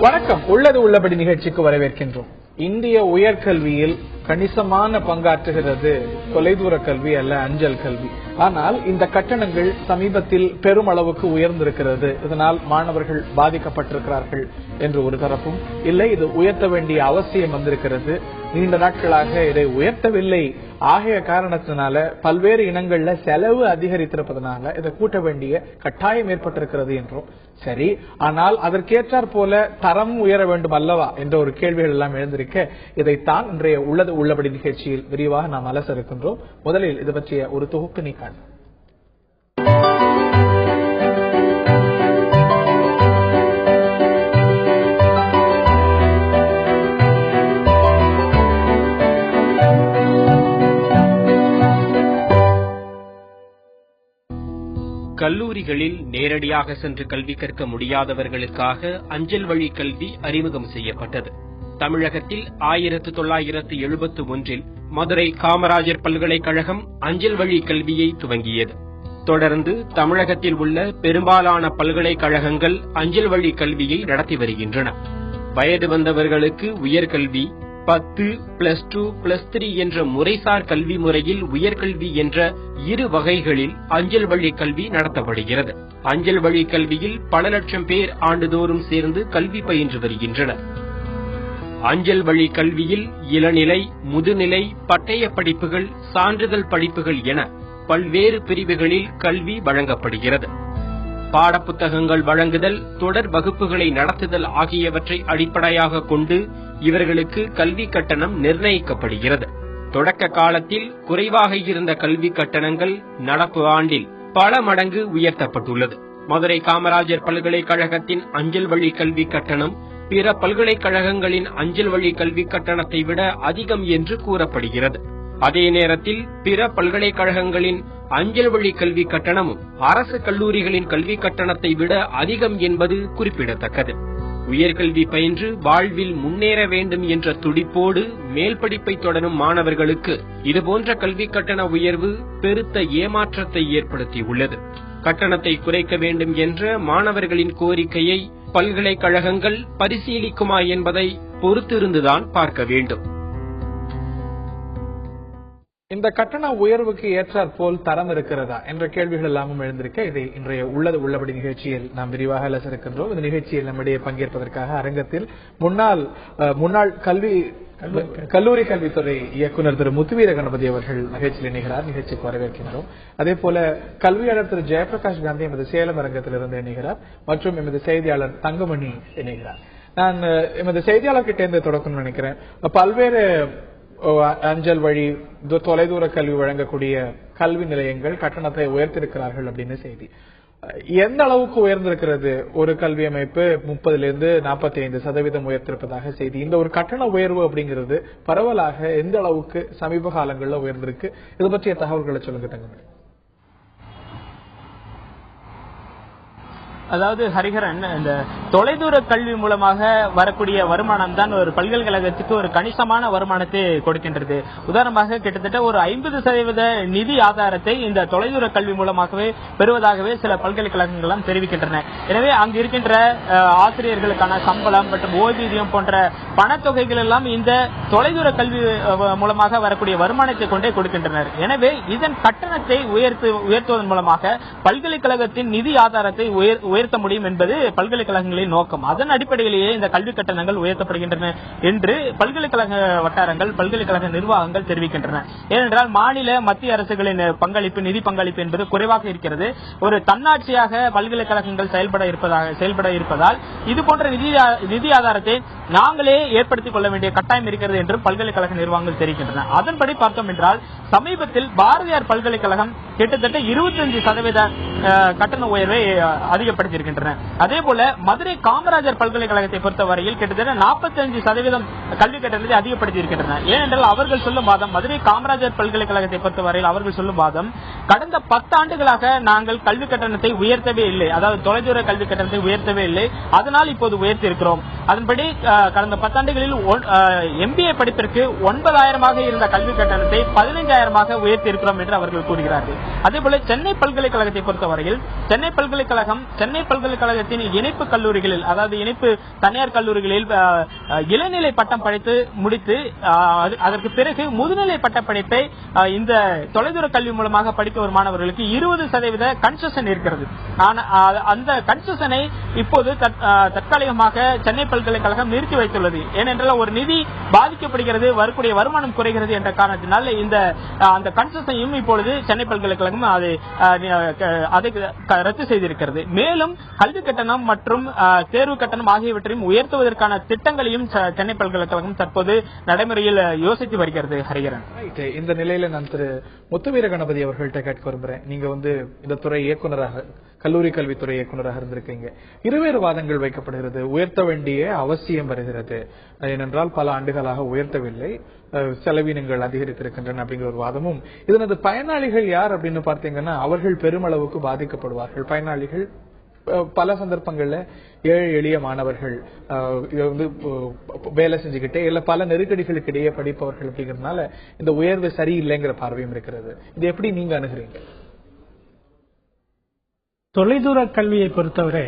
வணக்கம். உள்ளது உள்ளபடி நிகழ்ச்சிக்கு வரவேற்கின்றோம். இந்திய உயர்கல்வியில் கணிசமான பங்காற்றுகிறது தொலைதூர கல்வி அல்ல அஞ்சல் கல்வி. ஆனால் இந்த கட்டணங்கள் சமீபத்தில் பெருமளவுக்கு உயர்ந்திருக்கிறது. இதனால் மாணவர்கள் பாதிக்கப்பட்டிருக்கிறார்கள் என்று ஒரு தரப்பும் இல்லை, இது உயர்த்த வேண்டிய அவசியம் வந்திருக்கிறது, நீண்ட நாட்களாக இதை உயர்த்தவில்லை ஆகிய காரணத்தினால பல்வேறு இனங்கள்ல செலவு அதிகரித்திருப்பதனால இதை கூட்ட வேண்டிய கட்டாயம் ஏற்பட்டிருக்கிறது என்றும் சரி, ஆனால் அதற்கேற்றாற் போல தரம் உயர வேண்டும் அல்லவா என்ற ஒரு கேள்விகள் எல்லாம் எழுந்திருக்க, இதைத்தான் இன்றைய உள்ளது உள்ளபடி நிகழ்ச்சியில் விரிவாக நாம் அலச இருக்கின்றோம். முதலில் இது பற்றிய ஒரு தொகுப்பு நீ காண. கல்லூரிகளில் நேரடியாக சென்று கல்வி கற்க முடியாதவர்களுக்காக அஞ்சல் வழி கல்வி அறிமுகம் செய்யப்பட்டது. தமிழகத்தில் 1971 மதுரை காமராஜர் பல்கலைக்கழகம் அஞ்சல் வழி கல்வியை துவங்கியது. தொடர்ந்து தமிழகத்தில் உள்ள பெரும்பாலான பல்கலைக்கழகங்கள் அஞ்சல் வழி கல்வியை நடத்தி வருகின்றன. வயது வந்தவர்களுக்கு உயர்கல்வி 10+2+3 என்ற முறைசார் கல்வி முறையில் உயர்கல்வி என்ற இரு வகைகளில் அஞ்சல் வழி கல்வி நடத்தப்படுகிறது. அஞ்சல் வழி கல்வியில் பல லட்சம் பேர் ஆண்டுதோறும் சேர்ந்து கல்வி பயின்று வருகின்றனர். அஞ்சல் வழி கல்வியில் இளநிலை, முதுநிலை, பட்டய படிப்புகள், சான்றிதழ் படிப்புகள் என பல்வேறு பிரிவுகளில் கல்வி வழங்கப்படுகிறது. பாடப்புத்தகங்கள் வழங்குதல், தொடர் வகுப்புகளை நடத்துதல் ஆகியவற்றை அடிப்படையாக கொண்டு இவர்களுக்கு கல்வி கட்டணம் நிர்ணயிக்கப்படுகிறது. தொடக்க காலத்தில் குறைவாக இருந்த கல்வி கட்டணங்கள் நடப்பு ஆண்டில் பல மடங்கு உயர்த்தப்பட்டுள்ளது. மதுரை காமராஜர் பல்கலைக்கழகத்தின் அஞ்சல் வழி கல்வி கட்டணம் பிற பல்கலைக்கழகங்களின் அஞ்சல் வழி கல்வி கட்டணத்தை விட அதிகம் என்று கூறப்படுகிறது. அதே நேரத்தில் பிற பல்கலைக்கழகங்களின் அஞ்சல் வழி கல்வி கட்டணமும் அரசு கல்லூரிகளின் கல்வி கட்டணத்தை விட அதிகம் என்பது குறிப்பிடத்தக்கது. உயர்கல்வி பயின்று வாழ்வில் முன்னேற வேண்டும் என்ற துடிப்போடு மேல் படிப்பை தொடரும் மாணவர்களுக்கு இதுபோன்ற கல்வி கட்டண உயர்வு பெருத்த ஏமாற்றத்தை ஏற்படுத்தியுள்ளது. கட்டணத்தை குறைக்க வேண்டும் என்ற மாணவர்களின் கோரிக்கையை பல்கலைக்கழகங்கள் பரிசீலிக்குமா என்பதை பொறுத்திருந்துதான் பார்க்க வேண்டும். இந்த கட்டண உயர்வுக்கு ஏற்றாற் போல் தரம் இருக்கிறதா என்ற கேள்விகள் எல்லாமும் எழுந்திருக்க, இதை இன்றைய உள்ளது உள்ளபடி நிகழ்ச்சியில் நாம் விரிவாக அலச இருக்கின்றோம். இந்த நிகழ்ச்சியில் நம்மிடையே பங்கேற்பதற்காக அரங்கத்தில் முன்னாள் கல்லூரி கல்வித்துறை இயக்குநர் திரு முத்துவீர கணபதி அவர்கள் நிகழ்ச்சியில் இணைகிறார். நிகழ்ச்சிக்கு வரவேற்கின்றோம். அதே போல கல்வியாளர் திரு ஜெயபிரகாஷ் காந்தி எமது சேலம் அரங்கத்திலிருந்து இணைகிறார் மற்றும் எமது செய்தியாளர் தங்கமணி இணைகிறார். நான் எமது செய்தியாளர் கிட்ட இருந்து தொடக்கணும்னு நினைக்கிறேன். பல்வேறு அஞ்சல் வழி தொலைதூர கல்வி வழங்கக்கூடிய கல்வி நிலையங்கள் கட்டணத்தை உயர்த்திருக்கிறார்கள் அப்படின்னு செய்தி. எந்த அளவுக்கு உயர்ந்திருக்கிறது? ஒரு கல்வி அமைப்பு 30% உயர்த்திருப்பதாக செய்தி. இந்த ஒரு கட்டண உயர்வு அப்படிங்கிறது பரவலாக எந்த அளவுக்கு சமீப காலங்களில் உயர்ந்திருக்கு? இது பற்றிய தகவல்களை சொல்லுங்க தங்க. அதாவது ஹரிஹரன், இந்த தொலைதூர கல்வி மூலமாக வரக்கூடிய வருமானம் தான் ஒரு பல்கலைக்கழகத்துக்கு ஒரு கணிசமான வருமானத்தை கொடுக்கின்றது. உதாரணமாக கிட்டத்தட்ட ஒரு 50% நிதி ஆதாரத்தை இந்த தொலைதூர கல்வி மூலமாகவே பெறுவதாகவே சில பல்கலைக்கழகங்கள் தெரிவிக்கின்றன. எனவே அங்கு இருக்கின்ற ஆசிரியர்களுக்கான சம்பளம் மற்றும் ஓய்வூதியம் போன்ற பணத்தொகைகள் எல்லாம் இந்த தொலைதூர கல்வி மூலமாக வரக்கூடிய வருமானத்தை கொண்டே கொடுக்கின்றனர். எனவே இதன் கட்டணத்தை உயர்த்துவதன் மூலமாக பல்கலைக்கழகத்தின் நிதி ஆதாரத்தை உயர்த்த முடியும் என்பது பல்கலைக்கழகங்களின் நோக்கம். அதன் அடிப்படையிலேயே இந்த கல்வி கட்டணங்கள் உயர்த்தப்படுகின்றன என்று பல்கலைக்கழக வட்டாரங்கள், பல்கலைக்கழக நிர்வாகங்கள் தெரிவிக்கின்றன. ஏனென்றால் மாநில மத்திய அரசுகளின் பங்களிப்பு, நிதி பங்களிப்பு என்பது குறைவாக இருக்கிறது. ஒரு தன்னாட்சியாக பல்கலைக்கழகங்கள் செயல்பட இருப்பதால் இதுபோன்ற நிதி ஆதாரத்தை நாங்களே ஏற்படுத்திக் கொள்ள வேண்டிய கட்டாயம் இருக்கிறது என்று பல்கலைக்கழக நிர்வாகங்கள் தெரிவிக்கின்றன. அதன்படி பார்த்தோம் என்றால் சமீபத்தில் பாரதியார் பல்கலைக்கழகம் கிட்டத்தட்ட 25% கட்டண உயர்வை அதிகப்படுத்தியிருக்கின்றன. அதே போல மதுரை காமராஜர் பல்கலைக்கழகத்தை பொறுத்தவரையில் கிட்டத்தட்ட 45% கல்வி கட்டணத்தை அதிகப்படுத்தி இருக்கின்றன. ஏனென்றால் அவர்கள் சொல்லும் வாதம், மதுரை காமராஜர் பல்கலைக்கழகத்தை பொறுத்தவரையில் அவர்கள் சொல்லும் வாதம், கடந்த 10 ஆண்டுகளாக நாங்கள் கல்வி கட்டணத்தை உயர்த்தவே இல்லை, அதாவது தொலைதூர கல்வி கட்டணத்தை உயர்த்தவே இல்லை, அதனால் இப்போது உயர்த்தி இருக்கிறோம். அதன்படி கடந்த 10 ஆண்டுகளில் MBA படிப்பிற்கு 9,000 இருந்த கல்வி கட்டணத்தை 15,000 உயர்த்தி இருக்கிறோம் என்று அவர்கள் கூறுகிறார்கள். அதேபோல சென்னை பல்கலைக்கழகத்தை பொறுத்தவரையில் சென்னை பல்கலைக்கழகத்தின் இணைப்பு கல்லூரிகளில், அதாவது இணைப்பு தனியார் கல்லூரிகளில் இளநிலை பட்டம் படித்து முடித்து அதற்கு பிறகு முதுநிலை பட்ட படிப்பை இந்த தொலைதூர கல்வி மூலமாக படிக்க வரும் மாணவர்களுக்கு 20% கன்செஷன் இருக்கிறது. அந்த கன்செஷனை இப்போது தற்காலிகமாக சென்னை பல்கலைக்கழகம் நிறுத்தி வைத்துள்ளது. ஏனென்றால் ஒரு நிதி பாதிக்கப்படுகிறது, வரக்கூடிய வருமானம் குறைகிறது என்ற காரணத்தினால் அந்த கன்செஷனையும் இப்பொழுது சென்னை பல்கலைக்கழகம் அதை ரத்து செய்திருக்கிறது. மேலும் கல்வி கட்டணம் மற்றும் தேர்வு கட்டணம் ஆகியவற்றையும் உயர்த்துவதற்கான திட்டங்களையும் சென்னை பல்கலைக்கழகம் தற்போது நடைமுறையில் யோசித்து வருகிறது. ஹரிகரன், இந்த நிலையில நான் திரு முத்துவீர கணபதி அவர்கள்ட்ட கேட்க விரும்புறேன். நீங்க இந்த துறை இயக்குநராக, கல்லூரி கல்வித்துறை இயக்குநராக இருந்திருக்கீங்க. இருவேறு வாதங்கள் வைக்கப்படுகிறது. உயர்த்த வேண்டிய அவசியம் வருகிறது, ஏனென்றால் பல ஆண்டுகளாக உயர்த்தவில்லை, செலவினங்கள் அதிகரித்திருக்கின்றன அப்படிங்கிற ஒரு வாதமும். இதனது பயனாளிகள் யார் அப்படின்னு பார்த்தீங்கன்னா அவர்கள் பெருமளவுக்கு பாதிக்கப்படுவார்கள். பயனாளிகள் பல சந்தர்ப்பங்கள்ல ஏழை எளிய மாணவர்கள், வேலை செஞ்சுக்கிட்டே இல்ல பல நெருக்கடிகளுக்கு இடையே படிப்பவர்கள் அப்படிங்கறதுனால இந்த உயர்வு சரியில்லைங்கிற பார்வையும் இருக்கிறது. இது எப்படி நீங்க அணுகிறீங்க? தொலைதூர கல்வியை பொறுத்தவரை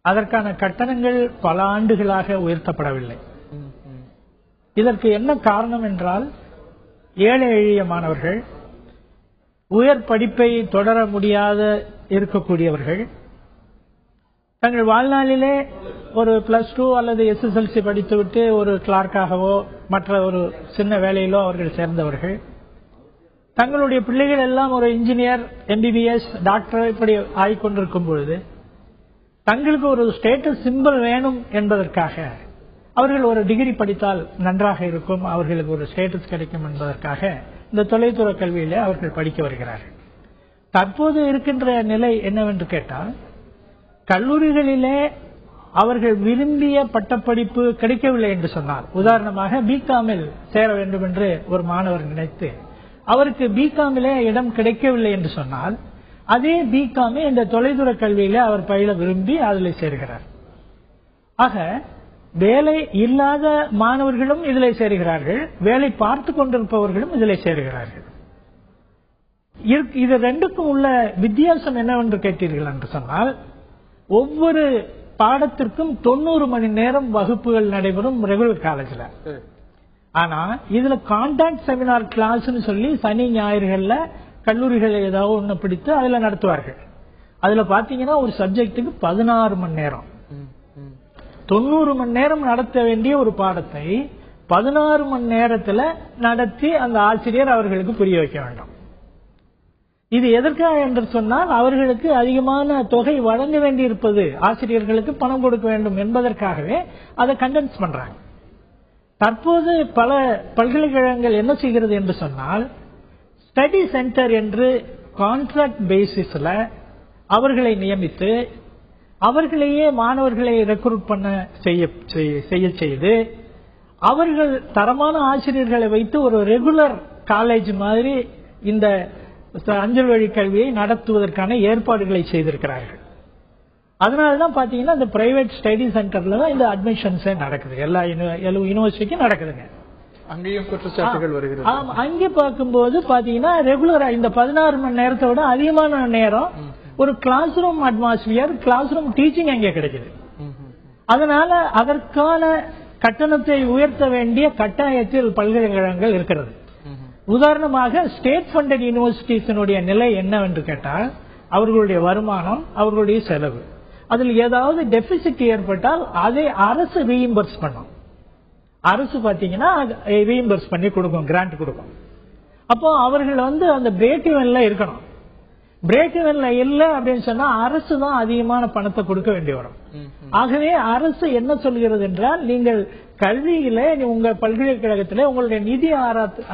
அதற்கான கட்டணங்கள் பல ஆண்டுகளாக உயர்த்தப்படவில்லை. இதற்கு என்ன காரணம் என்றால், ஏழை எளிய மாணவர்கள், உயர் படிப்பை தொடர முடியாத இருக்கக்கூடியவர்கள், தங்கள் வாழ்நாளிலே ஒரு +2 அல்லது SSLC படித்துவிட்டு ஒரு கிளார்க்காகவோ மற்ற ஒரு சின்ன வேலையிலோ அவர்கள் சேர்ந்தவர்கள், தங்களுடைய பிள்ளைகள் எல்லாம் ஒரு இன்ஜினியர், MBBS, டாக்டர் இப்படி ஆகிக்கொண்டிருக்கும் பொழுது தங்களுக்கு ஒரு ஸ்டேட்டஸ் சிம்பல் வேணும் என்பதற்காக அவர்கள் ஒரு டிகிரி படித்தால் நன்றாக இருக்கும், அவர்களுக்கு ஒரு ஸ்டேட்டஸ் கிடைக்கும் என்பதற்காக இந்த தொலைதூர கல்வியிலே அவர்கள் படிக்க வருகிறார்கள். தற்போது இருக்கின்ற நிலை என்னவென்று கேட்டால், கல்லூரிகளிலே அவர்கள் விரும்பிய பட்டப்படிப்பு கிடைக்கவில்லை என்று சொன்னார். உதாரணமாக பிகாமில் சேர வேண்டும் என்று ஒரு மாணவர் நினைத்து அவருக்கு பிகாமிலே இடம் கிடைக்கவில்லை என்று சொன்னால், அதே பிகாமை இந்த தொலைதூர கல்வியிலே அவர் பயில விரும்பி அதில் சேர்கிறார். ஆக வேலை இல்லாத மாணவர்களும் இதில் சேருகிறார்கள், வேலை பார்த்து கொண்டிருப்பவர்களும் இதில் சேருகிறார்கள். இது ரெண்டுக்கும் உள்ள வித்தியாசம் என்னவென்று கேட்டீர்கள் என்று சொன்னால், ஒவ்வொரு பாடத்திற்கும் 90 மணி நேரம் வகுப்புகள் நடைபெறும் ரெகுலர் காலேஜ்ல. ஆனா இதுல கான்டாக்ட் செமினார் கிளாஸ் சொல்லி சனி ஞாயிறுகள்ல கல்லூரிகள் ஏதாவது ஒண்ணு பிடித்து அதுல நடத்துவார்கள். அதுல பாத்தீங்கன்னா ஒரு சப்ஜெக்டுக்கு 16 மணி நேரம், 90 மணி நேரம் நடத்த வேண்டிய ஒரு பாடத்தை 16 மணி நேரத்துல நடத்தி அந்த ஆசிரியர் அவர்களுக்கு புரிய வைக்க வேண்டும். இது எதற்காக என்று சொன்னால், அவர்களுக்கு அதிகமான தொகை வழங்க வேண்டியிருப்பது, ஆசிரியர்களுக்கு பணம் கொடுக்க வேண்டும் என்பதற்காகவே அதை கண்டென்ஸ் பண்றாங்க. தற்போது பல பல்கலைக்கழகங்கள் என்ன செய்கிறது என்று சொன்னால், ஸ்டடி சென்டர் என்று கான்ட்ராக்ட் பேசிஸ்ல அவர்களை நியமித்து அவர்களையே மாணவர்களை ரெக்ரூட் பண்ண செய்ய செய்து அவர்கள் தரமான ஆசிரியர்களை வைத்து ஒரு ரெகுலர் காலேஜ் மாதிரி இந்த அஞ்சல் வழி கல்வியை நடத்துவதற்கான ஏற்பாடுகளை செய்திருக்கிறார்கள். அதனாலதான் பாத்தீங்கன்னா இந்த பிரைவேட் ஸ்டடி சென்டர்ல தான் இந்த அட்மிஷன்ஸே நடக்குது. எல்லா யூனிவர்சிட்டிக்கும் நடக்குதுங்க. அங்கேயும் குற்றச்சாட்டுகள் வருகிறது. அங்கே பார்க்கும்போது பாத்தீங்கன்னா ரெகுலரா இந்த 16 மணி நேரத்தை விட அதிகமான நேரம் ஒரு classroom atmosphere, classroom teaching அங்கே கிடைக்குது. அதனால அதற்கான கட்டணத்தை உயர்த்த வேண்டிய கட்டாயத்தில் பல்கலைக்கழகங்கள் இருக்கிறது. உதாரணமாக ஸ்டேட் ஃபண்டட் யூனிவர்சிட்டிஸினுடைய நிலை என்னவென்று கேட்டால், அவர்களுடைய வருமானம், அவர்களுடைய செலவு, அதில் ஏதாவது டெபிசிட் ஏற்பட்டால் அதை அரசு ரீஇம்பர்ஸ் பண்ணும். அரசு பாத்தீங்கன்னா ரீஇம்பர்ஸ் பண்ணி கொடுக்கும், கிராண்ட் கொடுக்கும். அப்போ அவர்கள் அந்த பிரேக் ஈவன்ல இருக்கணும். பிரேக் ஈவன்ல இல்ல அப்படின்னு சொன்னா அரசு தான் அதிகமான பணத்தை கொடுக்க வேண்டி வரும். ஆகவே அரசு என்ன சொல்கிறது என்றால், நீங்கள் கல்வியில உங்க பல்கலைக்கழகத்திலே உங்களுடைய நிதி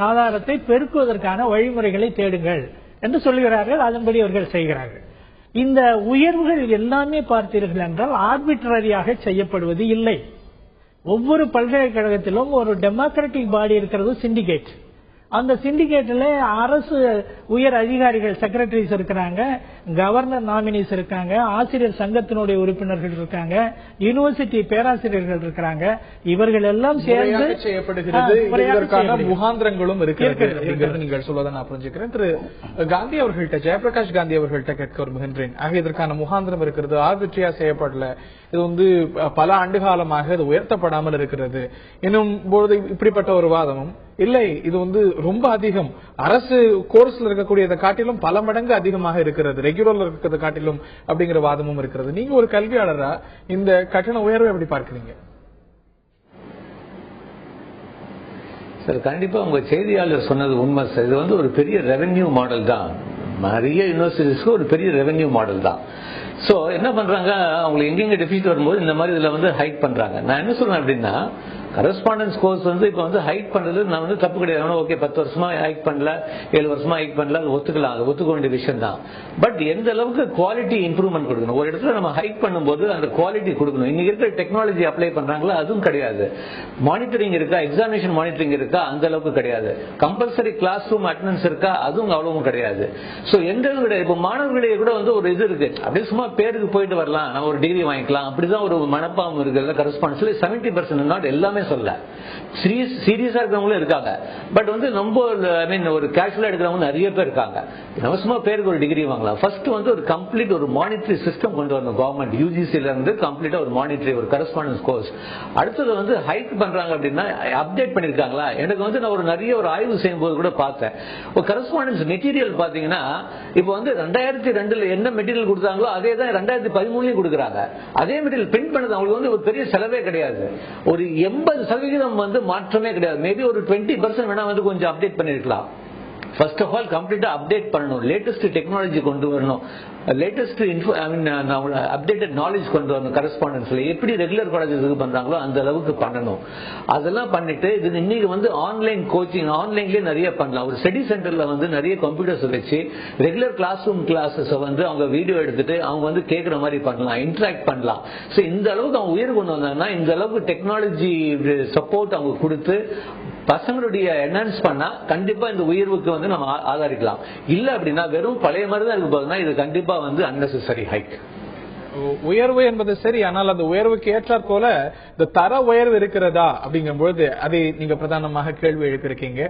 ஆதாரத்தை பெருக்குவதற்கான வழிமுறைகளை தேடுங்கள் என்று சொல்கிறார்கள். அதன்படி அவர்கள் செய்கிறார்கள். இந்த உயர்வுகள் எல்லாமே பார்த்தீர்கள் என்றால் ஆர்பிட்ரரியாக செய்யப்படுவது இல்லை. ஒவ்வொரு பல்கலைக்கழகத்திலும் ஒரு டெமோக்ராட்டிக் பாடி இருக்கிறது, சிண்டிகேட். அந்த சிண்டிகேட்ல அரசு உயர் அதிகாரிகள், செக்ரட்டரிஸ் இருக்கிறாங்க, கவர்னர் நாமினிஸ் இருக்காங்க, ஆசிரியர் சங்கத்தினுடைய உறுப்பினர்கள் இருக்காங்க, யூனிவர்சிட்டி பேராசிரியர்கள் இருக்காங்க. இவர்கள் எல்லாம் சேர்ந்து செய்யப்படுகிறது. இதற்கான முகாந்திரங்களும் இருக்கிறது நீங்கள் சொல்வதை நான் புரிஞ்சுக்கிறேன். திரு காந்தி அவர்கள்ட்ட, ஜெயபிரகாஷ் காந்தி அவர்கள்ட்ட கேட்க விரும்புகின்றேன். ஆக இதற்கான முகாந்திரம் இருக்கிறது, ஆர்பிட்ரியா செய்யப்படல, இது வந்து பல ஆண்டு காலமாக இது உயர்த்தப்படாமல் இருக்கிறது என்னும் பொழுது இப்படிப்பட்ட ஒரு வாதமும் இல்லை, இது வந்து ரொம்ப அதிகம், அரசு கோர்ஸ்ல இருக்கக்கூடியதை காட்டிலும் பல மடங்கு அதிகமாக இருக்கிறது, ரெகுலர்ல இருக்கிறத காட்டிலும் அப்படிங்கிற வாதமும் இருக்கிறது. நீங்க ஒரு கல்வியாளரா இந்த கட்டண உயர்வை எப்படி பார்க்கிறீங்க? சார், கண்டிப்பா உங்க செய்தியாளர் சொன்னது உண்மை சார். இது வந்து ஒரு பெரிய ரெவென்யூ மாடல் தான், நிறைய யூனிவர்சிட்டிஸ்க்கு ஒரு பெரிய ரெவென்யூ மாடல் தான். சோ என்ன பண்றாங்க, அவங்களுக்கு எங்கெங்க டெபிசிட் வரும்போது இந்த மாதிரி இதுல வந்து ஹைட் பண்றாங்க. நான் என்ன சொல்றேன் அப்படின்னா, கரஸ்பாண்டன்ஸ் கோர்ஸ் வந்து இப்ப வந்து ஹைட் பண்றது நான் வந்து தப்பு கிடையாது. ஓகே, 10 வருஷமா ஹைட் பண்ணல, 7 வருஷமா ஹைட் பண்ணல, அது ஒத்துக்கலாம், அது ஒத்துக்க வேண்டிய விஷயம் தான். பட் எந்த அளவுக்கு குவாலிட்டி இம்ப்ரூவ்மெண்ட் கொடுக்கணும், ஒரு இடத்துல நம்ம ஹைட் பண்ணும்போது அந்த குவாலிட்டி கொடுக்கணும். இன்னைக்கு இருக்கிற டெக்னாலஜி அப்ளை பண்றாங்களா, அதுவும் கிடையாது. மானிட்டரிங் இருக்கா, எக்ஸாமினேஷன் மானிட்டரிங் இருக்கா, அந்த அளவுக்கு கிடையாது. கம்பல்சரி கிளாஸ் ரூம் அட்டெண்டன்ஸ் இருக்கா, அதுவும் அவ்வளவும் கிடையாது. சோ எந்த அளவுக்கு கிடையாது. இப்ப மாணவர்களிடையே கூட வந்து ஒரு இது இருக்கு, அப்படியே சும்மா பேருக்கு போயிட்டு வரலாம், நம்ம ஒரு டிகிரி வாங்கிக்கலாம், அப்படிதான் ஒரு மனப்பாவம் இருக்கு. கரஸ்பாண்டன்ஸ்ல 70% நாட் எல்லாமே சொல்ல, சீரியஸா இருக்கிறவங்களும் இருக்காங்க. பட் வந்து ரொம்ப ஒரு கேஷுவலா எடுக்கிறவங்க நிறைய பேர் இருக்காங்க. அவசரமா பேருக்கு ஒரு டிகிரி வாங்கலாம். ஃபர்ஸ்ட் வந்து ஒரு கம்ப்ளீட் ஒரு மானிட்டரி சிஸ்டம் கொண்டு வரணும் கவர்மெண்ட், யூஜிசில இருந்து கம்ப்ளீட்டா ஒரு மானிட்டரி, ஒரு கரஸ்பாண்டன்ஸ் கோர்ஸ். அடுத்தது வந்து ஹைட் பண்றாங்க அப்படின்னா அப்டேட் பண்ணிருக்காங்களா. எனக்கு வந்து நான் ஒரு நிறைய ஒரு ஆய்வு செய்யும் போது கூட பார்த்தேன், ஒரு கரஸ்பாண்டன்ஸ் மெட்டீரியல் பாத்தீங்கன்னா இப்ப வந்து 2002 என்ன மெட்டீரியல் கொடுத்தாங்களோ அதே தான் 2013 கொடுக்குறாங்க. அதே மெட்டீரியல் பிரிண்ட் பண்ணது அவங்களுக்கு வந்து ஒரு பெரிய செலவே கிடையாது. ஒரு 80% வந்து மாற்றமே கிடையாது. மேபி ஒரு 20% வேணா வந்து கொஞ்சம் அப்டேட் பண்ணிருக்கலாம். ஃபர்ஸ்ட் ஆஃப் ஆல் கம்ப்ளீட்டா அப்டேட் பண்ணணும், லேட்டஸ்ட் டெக்னாலஜி கொண்டு வரணும், லேட்டஸ்ட் அப்டேட்டட் நாலேஜ் கொண்டு வரணும். கரஸ்பாண்டன்ஸ்ல எப்படி ரெகுலர் காலேஜஸ் இது பண்றாங்களோ அந்த அளவுக்கு பண்ணணும். அதெல்லாம் பண்ணிட்டு இது இன்னைக்கு வந்து ஆன்லைன் கோச்சிங், ஆன்லைன்லயே நிறைய பண்ணலாம். ஒரு ஸ்டடி சென்டர்ல வந்து நிறைய கம்ப்யூட்டர்ஸ் வச்சு ரெகுலர் கிளாஸ் ரூம் கிளாஸஸ் வந்து அவங்க வீடியோ எடுத்துட்டு அவங்க வந்து கேட்கிற மாதிரி பண்ணலாம், இன்டராக்ட் பண்ணலாம். சோ இந்த அளவுக்கு அவங்க உயர் கொண்டு வந்தாங்கன்னா, இந்த அளவுக்கு டெக்னாலஜி சப்போர்ட் அவங்க கொடுத்து பசங்களுடைய என்ஹான்ஸ் பண்ணா கண்டிப்பா இந்த உயர்வுக்கு வந்து நம்ம ஆதரிக்கலாம். இல்ல அப்படின்னா வெறும் பழைய மாதிரி தான் இருக்கு போதுன்னா இது கண்டிப்பா வந்து அன்னெசரி ஹைக். உயர்வு என்பது சரி, ஆனால் அந்த உயர்வுக்கு ஏற்றாற் போல இந்த தர உயர்வு இருக்கிறதா அப்படிங்கும்போது அதை நீங்க பிரதானமாக கேள்வி எழுப்பியிருக்கீங்க.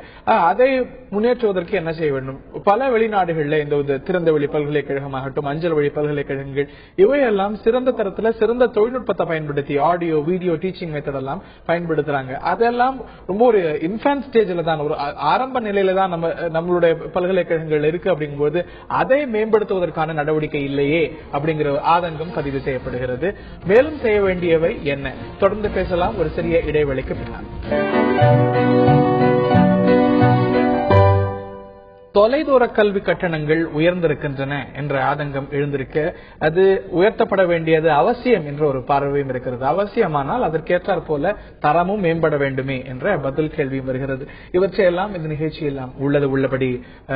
அதை முன்னேற்றுவதற்கு என்ன செய்ய வேண்டும்? பல வெளிநாடுகள்ல இந்த திறந்த வெளி பல்கலைக்கழகமாகட்டும், அஞ்சல் வழி பல்கலைக்கழகங்கள், இவையெல்லாம் சிறந்த தரத்துல சிறந்த தொழில்நுட்பத்தை பயன்படுத்தி ஆடியோ வீடியோ டீச்சிங் மெத்தட் எல்லாம் பயன்படுத்துறாங்க. அதெல்லாம் ரொம்ப ஒரு இன்ஃபேன்ட் ஸ்டேஜ்ல தான், ஒரு ஆரம்ப நிலையில தான் நம்மளுடைய பல்கலைக்கழகங்கள் இருக்கு. அப்படிங்கும்போது அதை மேம்படுத்துவதற்கான நடவடிக்கை இல்லையே அப்படிங்கிற ஆதங்கம் பதிவு செய்யப்படுகிறது. மேலும் செய்ய வேண்டியவை என்ன? தொடர்ந்து பேசலாம் ஒரு சிறிய இடைவெளிக்கு பின்னால். தொலைதூர கல்வி கட்டணங்கள் உயர்ந்திருக்கின்றன என்ற ஆதங்கம் எழுந்திருக்க, அது உயர்த்தப்பட வேண்டியது அவசியம் என்ற ஒரு பார்வையும் இருக்கிறது. அவசியமானால் அதற்கேற்றாற் போல தரமும் மேம்பட வேண்டுமே என்ற பதில் கேள்வியும் வருகிறது. இவற்றையெல்லாம் இந்த நிகழ்ச்சியில் நாம் உள்ளபடி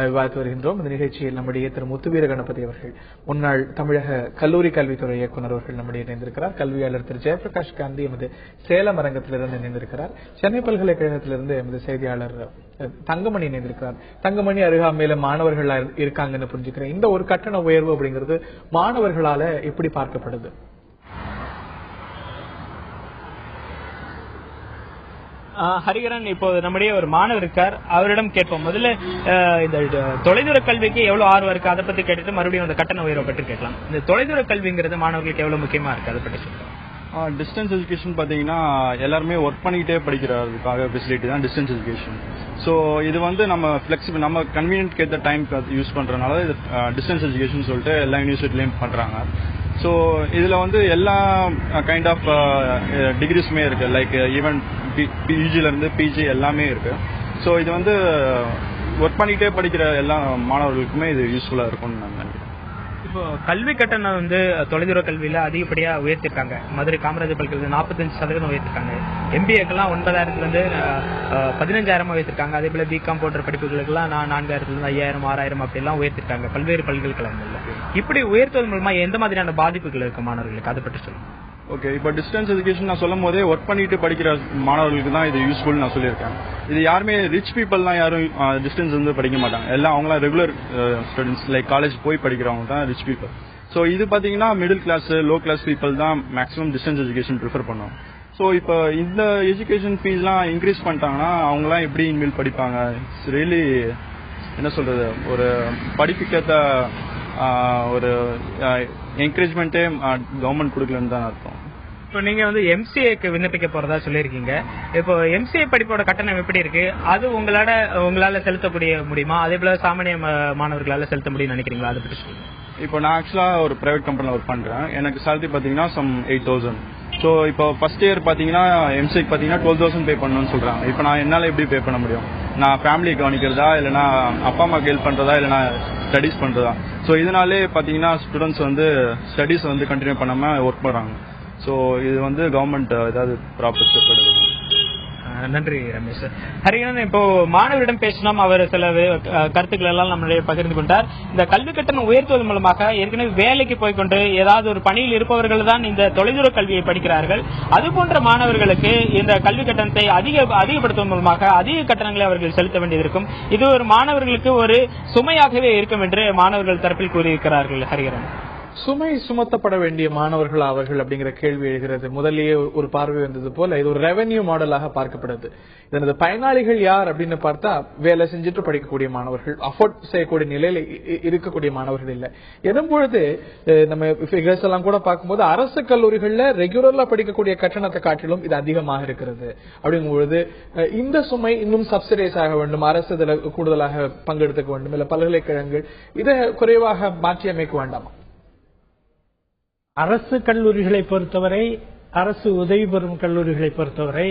விவாதித்து வருகின்றோம். இந்த நிகழ்ச்சியில் நம்முடைய திரு முத்துவீர கணபதி அவர்கள், முன்னாள் தமிழக கல்லூரி கல்வித்துறை இயக்குநர் அவர்கள் நம்முடைய இணைந்திருக்கிறார். கல்வியாளர் திரு ஜெயபிரகாஷ் காந்தி எமது சேலம் அரங்கத்திலிருந்து இணைந்திருக்கிறார். சென்னை பல்கலைக்கழகத்திலிருந்து எமது செய்தியாளர் தங்கமணி இணைந்திருக்கிறார். தங்கமணி அருகாமையில மாணவர்கள் இருக்காங்கன்னு புரிஞ்சுக்கிறேன். இந்த ஒரு கட்டண உயர்வு அப்படிங்கிறது மாணவர்களால எப்படி பார்க்கப்படுது? ஹரிகரன், இப்போ நம்முடைய ஒரு மாணவர் இருக்கார், அவரிடம் கேட்போம். முதல்ல இந்த தொலைதூர கல்விக்கு எவ்வளவு ஆர்வம் இருக்கு அதை பத்தி கேட்டுட்டு மறுபடியும் அந்த கட்டண உயர்வை பற்றி கேட்கலாம். இந்த தொலைதூர கல்விங்கிறது மாணவர்களுக்கு எவ்வளவு முக்கியமா இருக்கு அதை பற்றி சொல்லுங்க. டிஸ்டன்ஸ் எஜுகேஷன் பார்த்தீங்கன்னா எல்லாருமே ஒர்க் பண்ணிக்கிட்டே படிக்கிறதுக்காக ஃபெசிலிட்டி தான் டிஸ்டன்ஸ் எஜுகேஷன். ஸோ இது வந்து நம்ம ஃபிளெக்சிபிள், நம்ம கன்வீனியன்ட்க்கு ஏற்ற டைம் யூஸ் பண்ணுறதுனால இது டிஸ்டன்ஸ் எஜுகேஷன் சொல்லிட்டு எல்லா யூனிவர்சிட்டிலையும் பண்ணுறாங்க. ஸோ இதில் வந்து எல்லா கைண்ட் ஆஃப் டிகிரிஸுமே இருக்குது, லைக் ஈவன் யூஜிலேருந்து பிஜி எல்லாமே இருக்குது. ஸோ இது வந்து ஒர்க் பண்ணிக்கிட்டே படிக்கிற எல்லா மாணவர்களுக்குமே இது யூஸ்ஃபுல்லாக இருக்கும்னு நான் நினைக்கிறேன். இப்போ கல்வி கட்டணம் வந்து தொலைதூர கல்வியில அதிகப்படியா உயர்த்திருக்காங்க. மதுரை காமராஜர் பல்கலைக்கழகம் 45% உயர்த்திருக்காங்க. MBA-க்கெல்லாம் 9,000 இருந்து 15,000 உயர்த்திருக்காங்க. அதே போல பிகாம் போன்ற படிப்புகளுக்கெல்லாம் 4,000 இருந்து 5,000 6,000 அப்படி எல்லாம் உயர்த்திருக்காங்க பல்வேறு பல்கலைக்கழகங்கள்ல. இப்படி உயர்த்துவதன் மூலமா எந்த மாதிரியான பாதிப்புகள் இருக்கு மாணவர்களுக்கு அதை பற்றி சொல்லுங்க. ஓகே, இப்போ டிஸ்டன்ஸ் எஜுகேஷன் நான் சொல்லும் போதே ஒர்க் பண்ணிட்டு படிக்கிற மாணவர்களுக்கு தான் இது யூஸ்ஃபுல் நான் சொல்லியிருக்கேன். இது யாருமே ரிச் பீப்புள்லாம் யாரும் டிஸ்டன்ஸ் வந்து படிக்க மாட்டாங்க. எல்லாம் அவங்களாம் ரெகுலர் ஸ்டூடெண்ட்ஸ் லைக் காலேஜ் போய் படிக்கிறவங்க தான் ரிச் பீப்புள். ஸோ இது பார்த்தீங்கன்னா middle class low class people தான் மேக்ஸிமம் டிஸ்டன்ஸ் எஜுகேஷன் ப்ரிஃபர் பண்ணுவோம். ஸோ இப்போ இந்த எஜுகேஷன் ஃபீஸ்லாம் இன்க்ரீஸ் பண்ணிட்டாங்கன்னா அவங்களாம் எப்படி இனிமேல் படிப்பாங்க? இட்ஸ் ரியலி என்ன சொல்றது, ஒரு படிப்புக்கேற்ற ஒரு என்கரேஜ்மெண்ட்டே கவர்மெண்ட் கொடுக்கலன்னு தான் அர்த்தம். இப்போ நீங்க வந்து எம்சிஏக்கு விண்ணப்பிக்க போறதா சொல்லியிருக்கீங்க. இப்போ எம்சிஏ படிப்போட கட்டணம் எப்படி இருக்கு? அது உங்களால செலுத்தக்கூடிய முடியுமா? அதே போல சாமானிய மாணவர்களால செலுத்த முடியும்னு நினைக்கிறீங்களா? அதை பற்றி சொல்லுங்க. இப்போ நான் ஆக்சுவலா ஒரு பிரைவேட் கம்பெனில ஒர்க் பண்றேன். எனக்கு சேலரி பாத்தீங்கன்னா சம் 8,000. ஸோ இப்போ ஃபர்ஸ்ட் இயர் பாத்தீங்கன்னா எம்சிஏக்கு பாத்தீங்கன்னா 12,000 பே பண்ணணும்னு சொல்றாங்க. இப்போ நான் என்னால எப்படி பே பண்ண முடியும்? நான் ஃபேமிலியை கவனிக்கிறதா, இல்லைன்னா அப்பா அம்மாக்கு ஹெல்ப் பண்றதா, இல்லைன்னா ஸ்டடிஸ் பண்றதா? ஸோ இதனாலே பாத்தீங்கன்னா ஸ்டூடெண்ட்ஸ் வந்து ஸ்டடிஸ் வந்து கண்டினியூ பண்ணாம ஒர்க் பண்றாங்க. ஸோ இது வந்து கவர்மெண்ட் ஏதாவது ப்ராப்பர் ஸ்டெப் எடுக்கணும். நன்றி ரமேஷ். ஹரிகரன், இப்போ மாணவரிடம் பேசினோம். அவர் சில கருத்துக்கள் எல்லாம் நம்மளுடைய பகிர்ந்து கொண்டார். இந்த கல்வி கட்டணம் உயர்த்துவது மூலமாக ஏற்கனவே வேலைக்கு போய்கொண்டு ஏதாவது ஒரு பணியில் இருப்பவர்கள் தான் இந்த தொலைதூர கல்வியை படிக்கிறார்கள். அது போன்ற மாணவர்களுக்கு இந்த கல்வி கட்டணத்தை அதிகப்படுத்துவதன் மூலமாக அதிக கட்டணங்களை அவர்கள் செலுத்த வேண்டியிருக்கும். இது ஒரு மாணவர்களுக்கு ஒரு சுமையாகவே இருக்கும் என்று மாணவர்கள் தரப்பில் கூறியிருக்கிறார்கள். ஹரிகரன், சுமை சுமத்தப்பட வேண்டிய மாணவர்கள் அவர்கள் அப்படிங்கிற கேள்வி எழுகிறது. முதலியே ஒரு பார்வை வந்தது போல இது ஒரு ரெவென்யூ மாடலாக பார்க்கப்படுது. இதனது பயனாளிகள் யார் அப்படின்னு பார்த்தா வேலை செஞ்சுட்டு படிக்கக்கூடிய மாணவர்கள், அஃபோர்ட் செய்யக்கூடிய நிலையில இருக்கக்கூடிய மாணவர்கள் இல்லை. எனும்பொழுது நம்ம ஃபிகர்ஸ் எல்லாம் கூட பார்க்கும்போது அரசு கல்லூரிகள்ல ரெகுலர்ல படிக்கக்கூடிய கட்டணத்தை காட்டிலும் இது அதிகமாக இருக்கிறது. அப்படிங்கும்பொழுது இந்த சுமை இன்னும் சப்சிடைஸ் ஆக வேண்டும், அரசு இதில் கூடுதலாக பங்கெடுத்துக்க வேண்டும், இல்ல பல்கலைக்கழகங்கள் இதை குறைவாக மாற்றி அமைக்க வேண்டாமா? அரசு கல்லூரிகளை பொறுத்தவரை, அரசு உதவி பெறும் கல்லூரிகளை பொறுத்தவரை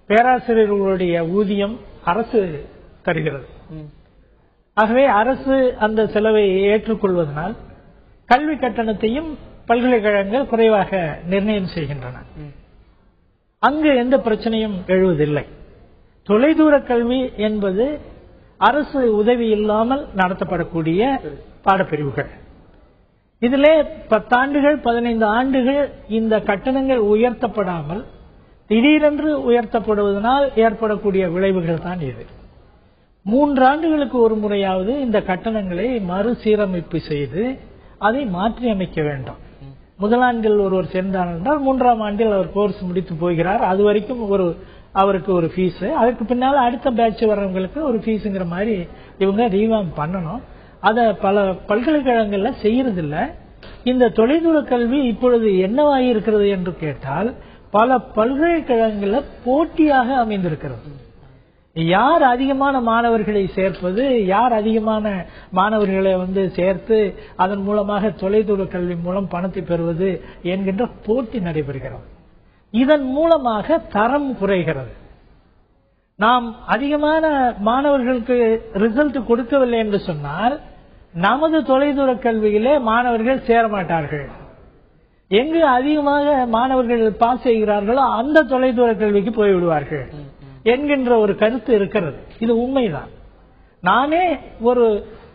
பேராசிரியர்களுடைய ஊதியம் அரசு தருகிறது. ஆகவே அரசு அந்த செலவை ஏற்றுக்கொள்வதனால் கல்வி கட்டணத்தையும் பல்கலைக்கழகங்கள் குறைவாக நிர்ணயம் செய்கின்றன. அங்கு எந்த பிரச்சனையும் எழுவதில்லை. தொலைதூர கல்வி என்பது அரசு உதவி இல்லாமல் நடத்தப்படக்கூடிய பாடப்பிரிவுகள். இதிலே 10 ஆண்டுகள் 15 ஆண்டுகள் இந்த கட்டணங்கள் உயர்த்தப்படாமல் திடீரென்று உயர்த்தப்படுவதனால் ஏற்படக்கூடிய விளைவுகள் தான் இது. 3 ஆண்டுகளுக்கு ஒரு முறையாவது இந்த கட்டணங்களை மறுசீரமைப்பு செய்து அதை மாற்றி அமைக்க வேண்டும். முதலாண்டில் ஒருவர் சேர்ந்தார் என்றால் 3ஆம் ஆண்டில் அவர் கோர்ஸ் முடித்து போகிறார். அது வரைக்கும் அவருக்கு ஒரு ஃபீஸ், அதுக்கு பின்னால் அடுத்த பேட்ச் வர்றவங்களுக்கு ஒரு ஃபீஸுங்கிற மாதிரி இவங்க ரீவாம் பண்ணணும். அத பல பல்கலைக்கழகங்கள்ல செய்யறதில்ல. இந்த தொலைதூர கல்வி இப்பொழுது என்னவாகி இருக்கிறது என்று கேட்டால் பல பல்கலைக்கழகங்கள்ல போட்டியாக அமைந்திருக்கிறது. யார் அதிகமான மாணவர்களை சேர்ப்பது, யார் அதிகமான மாணவர்களை சேர்த்து அதன் மூலமாக தொலைதூர கல்வி மூலம் பணத்தை பெறுவது என்கின்ற போட்டி நடைபெறுகிறது. இதன் மூலமாக தரம் குறைகிறது. நாம் அதிகமான மாணவர்களுக்கு ரிசல்ட் கொடுக்கவில்லை என்று சொன்னால் நமது தொலைதூர கல்வியிலே மாணவர்கள் சேர மாட்டார்கள். எங்கு அதிகமாக மாணவர்கள் பாஸ் செய்கிறார்களோ அந்த தொலைதூர கல்விக்கு போய்விடுவார்கள் என்கின்ற ஒரு கருத்து இருக்கிறது. இது உண்மைதான். நானே ஒரு